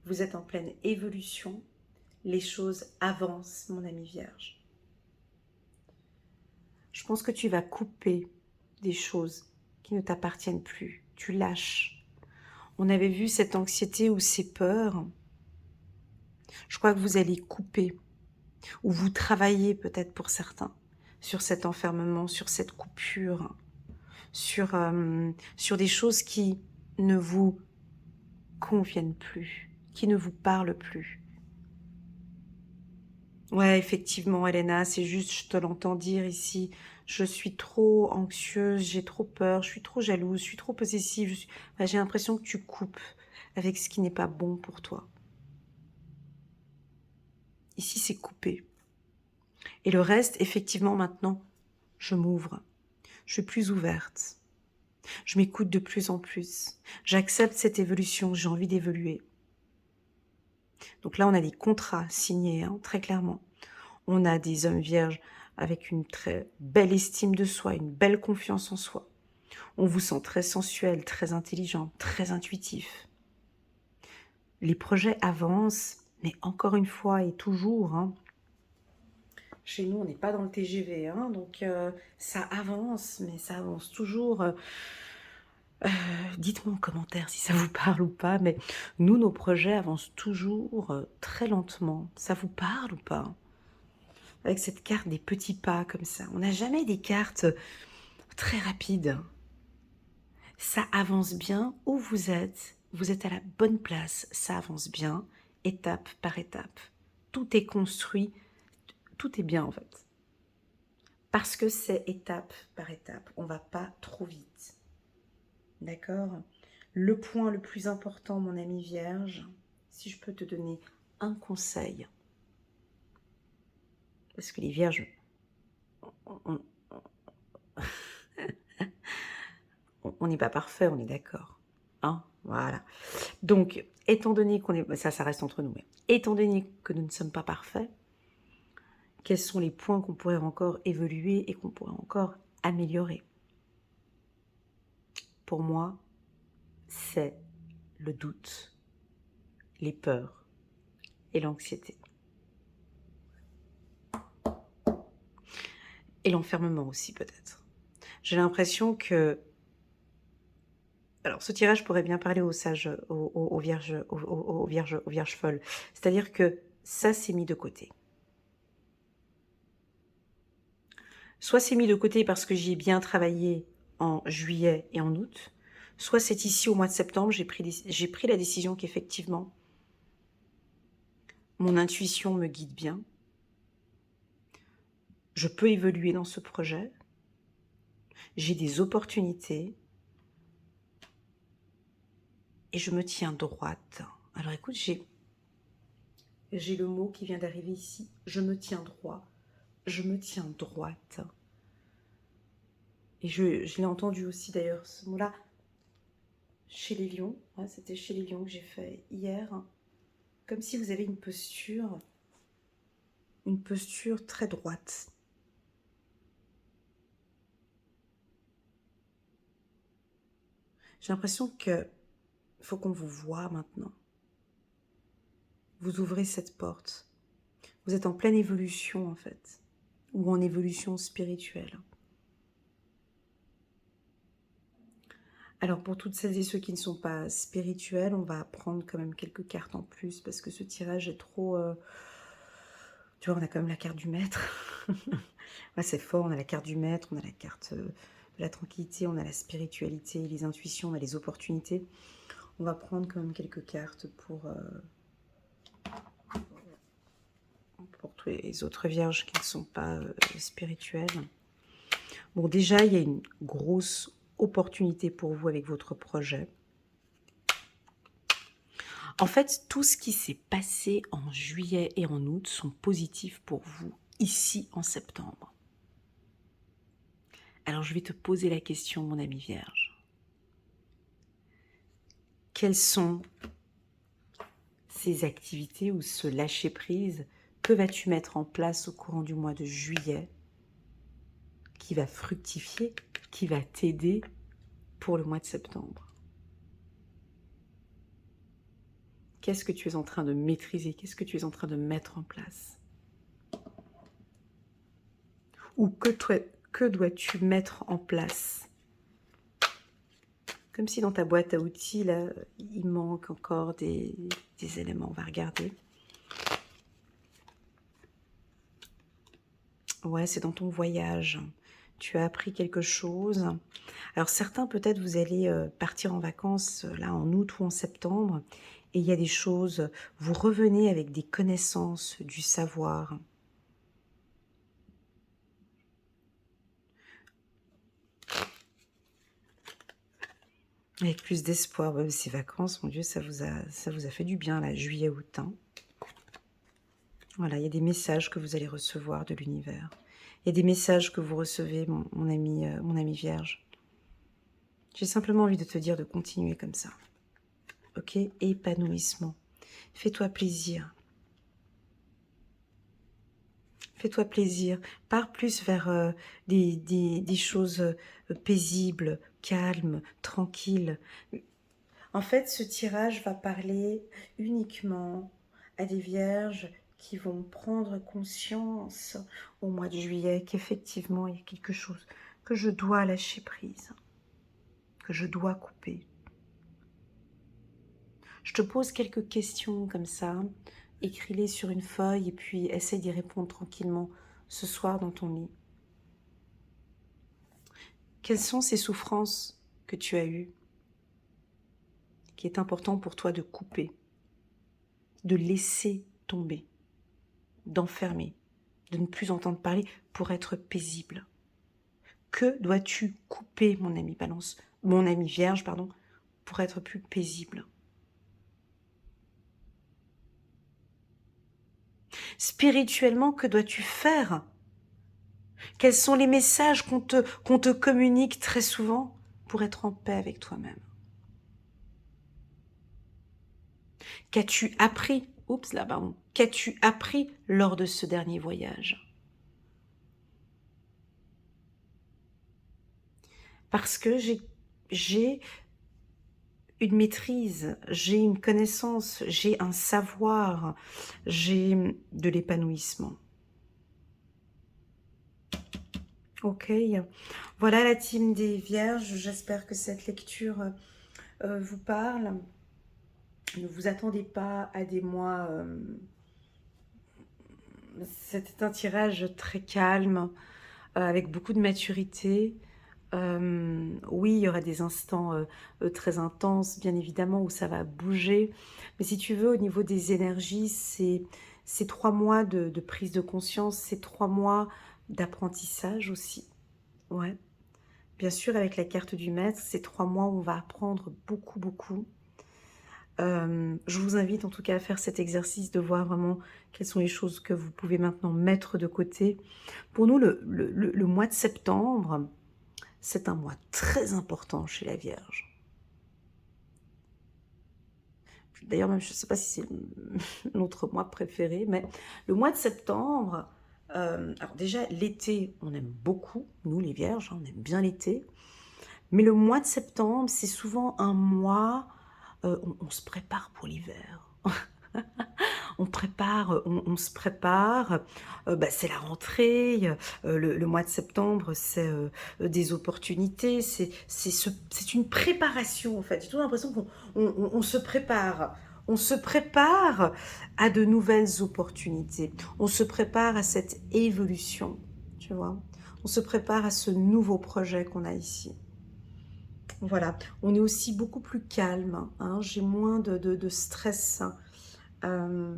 Vous êtes en pleine évolution. Les choses avancent, mon ami Vierge. Je pense que tu vas couper des choses qui ne t'appartiennent plus. Tu lâches. On avait vu cette anxiété ou ces peurs. Je crois que vous allez couper, ou vous travaillez peut-être pour certains, sur cet enfermement, sur cette coupure, sur des choses qui ne vous conviennent plus, qui ne vous parlent plus. Ouais, effectivement, Elena, c'est juste, je te l'entends dire ici, je suis trop anxieuse, j'ai trop peur, je suis trop jalouse, je suis trop possessive, j'ai l'impression que tu coupes avec ce qui n'est pas bon pour toi. Ici, c'est coupé. Et le reste, effectivement, maintenant, je m'ouvre. Je suis plus ouverte. Je m'écoute de plus en plus. J'accepte cette évolution, j'ai envie d'évoluer. Donc là, on a des contrats signés, très clairement. On a des hommes vierges avec une très belle estime de soi, une belle confiance en soi. On vous sent très sensuel, très intelligent, très intuitif. Les projets avancent, mais encore une fois et toujours, chez nous, on n'est pas dans le TGV, donc ça avance, mais ça avance toujours. Dites-moi en commentaire si ça vous parle ou pas, mais nous, nos projets avancent toujours très lentement. Ça vous parle ou pas ? Avec cette carte des petits pas comme ça. On n'a jamais des cartes très rapides. Ça avance bien où vous êtes. Vous êtes à la bonne place. Ça avance bien, étape par étape. Tout est construit. Tout est bien en fait. Parce que c'est étape par étape. On ne va pas trop vite. D'accord ? Le point le plus important, mon ami Vierge, si je peux te donner un conseil, parce que les Vierges, on n'est pas parfait, on est d'accord. Voilà. Donc, étant donné qu'on est... Ça reste entre nous, mais étant donné que nous ne sommes pas parfaits, quels sont les points qu'on pourrait encore évoluer et qu'on pourrait encore améliorer ? Pour moi, c'est le doute, les peurs et l'anxiété. Et l'enfermement aussi peut-être. J'ai l'impression que... Alors ce tirage pourrait bien parler aux sages, aux vierges folles. C'est-à-dire que ça s'est mis de côté. Soit c'est mis de côté parce que j'y ai bien travaillé en juillet et en août, soit c'est ici au mois de septembre, j'ai pris la décision qu'effectivement, mon intuition me guide bien. Je peux évoluer dans ce projet. J'ai des opportunités. et je me tiens droite. Alors écoute, j'ai le mot qui vient d'arriver ici. Je me tiens droit. Je me tiens droite. Et je l'ai entendu aussi d'ailleurs, ce mot-là, chez les lions. Ouais, c'était chez les lions que j'ai fait hier. Comme si vous avez une posture très droite. J'ai l'impression que faut qu'on vous voie maintenant. Vous ouvrez cette porte. Vous êtes en pleine évolution en fait, ou en évolution spirituelle. Alors pour toutes celles et ceux qui ne sont pas spirituels, on va prendre quand même quelques cartes en plus parce que ce tirage est trop... Tu vois, on a quand même la carte du maître. Ouais, c'est fort, on a la carte du maître, on a la carte de la tranquillité, on a la spiritualité, les intuitions, on a les opportunités. On va prendre quand même quelques cartes pour tous les autres vierges qui ne sont pas spirituelles. Bon, déjà, il y a une grosse opportunité pour vous avec votre projet. En fait, tout ce qui s'est passé en juillet et en août sont positifs pour vous ici en septembre. Alors, je vais te poser la question, mon ami vierge. Quelles sont ces activités ou ce lâcher-prise que vas-tu mettre en place au courant du mois de juillet qui va fructifier, qui va t'aider pour le mois de septembre? Qu'est-ce que tu es en train de maîtriser? Qu'est-ce que tu es en train de mettre en place? Ou que dois-tu mettre en place? Comme si dans ta boîte à outils, là, il manque encore des éléments. On va regarder. Ouais, c'est dans ton voyage. Tu as appris quelque chose. Alors certains, peut-être, vous allez partir en vacances, là, en août ou en septembre. Et il y a des choses, vous revenez avec des connaissances, du savoir. Avec plus d'espoir. Ouais, ces vacances, mon Dieu, ça vous a fait du bien, là, juillet, août. Hein. Voilà, il y a des messages que vous allez recevoir de l'univers. Il y a des messages que vous recevez, mon ami vierge. J'ai simplement envie de te dire de continuer comme ça. Ok? Épanouissement. Fais-toi plaisir. Fais-toi plaisir. Pars plus vers des choses paisibles, calmes, tranquilles. En fait, ce tirage va parler uniquement à des vierges qui vont prendre conscience au mois de juillet qu'effectivement, il y a quelque chose que je dois lâcher prise, que je dois couper. Je te pose quelques questions comme ça, écris-les sur une feuille et puis essaie d'y répondre tranquillement ce soir dans ton lit. Quelles sont ces souffrances que tu as eues, qui est important pour toi de couper, de laisser tomber, d'enfermer, de ne plus entendre parler pour être paisible? Que dois-tu couper, mon ami Balance, mon ami Vierge, pardon, pour être plus paisible? Spirituellement, que dois-tu faire? Quels sont les messages qu'on te communique très souvent pour être en paix avec toi-même? Qu'as-tu appris, oups là, pardon, qu'as-tu appris lors de ce dernier voyage? Parce que j'ai une maîtrise, j'ai une connaissance, j'ai un savoir, j'ai de l'épanouissement. Ok, voilà la team des Vierges, j'espère que cette lecture vous parle. Ne vous attendez pas à des mois, c'était un tirage très calme, avec beaucoup de maturité. Oui, il y aura des instants très intenses, bien évidemment, où ça va bouger. Mais si tu veux, au niveau des énergies, c'est 3 mois de prise de conscience, c'est 3 mois d'apprentissage aussi. Ouais. Bien sûr, avec la carte du maître, c'est 3 mois où on va apprendre beaucoup, beaucoup. Je vous invite en tout cas à faire cet exercice de voir vraiment quelles sont les choses que vous pouvez maintenant mettre de côté. Pour nous, le mois de septembre, c'est un mois très important chez la Vierge. D'ailleurs, même, je ne sais pas si c'est notre mois préféré, mais le mois de septembre, alors déjà, l'été, on aime beaucoup, nous les Vierges, hein, on aime bien l'été. Mais le mois de septembre, c'est souvent un mois, on se prépare pour l'hiver. On se prépare, bah, c'est la rentrée, le mois de septembre, c'est des opportunités, c'est une préparation en fait. J'ai toujours l'impression qu'on se prépare. On se prépare à de nouvelles opportunités. On se prépare à cette évolution, tu vois. On se prépare à ce nouveau projet qu'on a ici. Voilà, on est aussi beaucoup plus calme, hein. J'ai moins de stress, euh,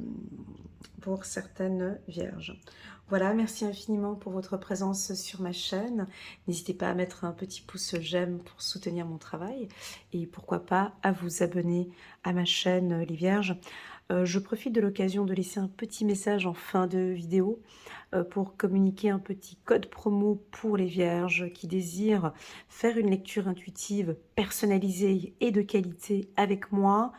pour certaines vierges. Voilà, merci infiniment pour votre présence sur ma chaîne. N'hésitez pas à mettre un petit pouce j'aime pour soutenir mon travail et pourquoi pas à vous abonner à ma chaîne Les Vierges. Je profite de l'occasion de laisser un petit message en fin de vidéo pour communiquer un petit code promo pour les vierges qui désirent faire une lecture intuitive personnalisée et de qualité avec moi.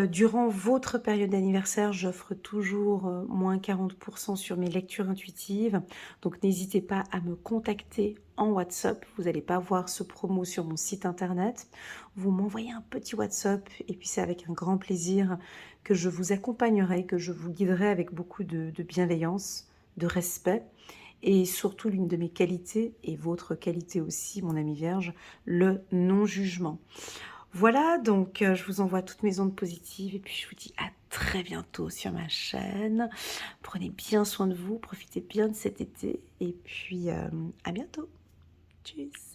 Durant votre période d'anniversaire, j'offre toujours moins 40% sur mes lectures intuitives. Donc n'hésitez pas à me contacter en WhatsApp. Vous n'allez pas voir ce promo sur mon site internet. Vous m'envoyez un petit WhatsApp et puis c'est avec un grand plaisir que je vous accompagnerai, que je vous guiderai avec beaucoup de bienveillance, de respect. Et surtout, l'une de mes qualités, et votre qualité aussi, mon ami Vierge, le non-jugement. Voilà, donc je vous envoie toutes mes ondes positives et puis je vous dis à très bientôt sur ma chaîne. Prenez bien soin de vous, profitez bien de cet été et puis à bientôt. Tchuss.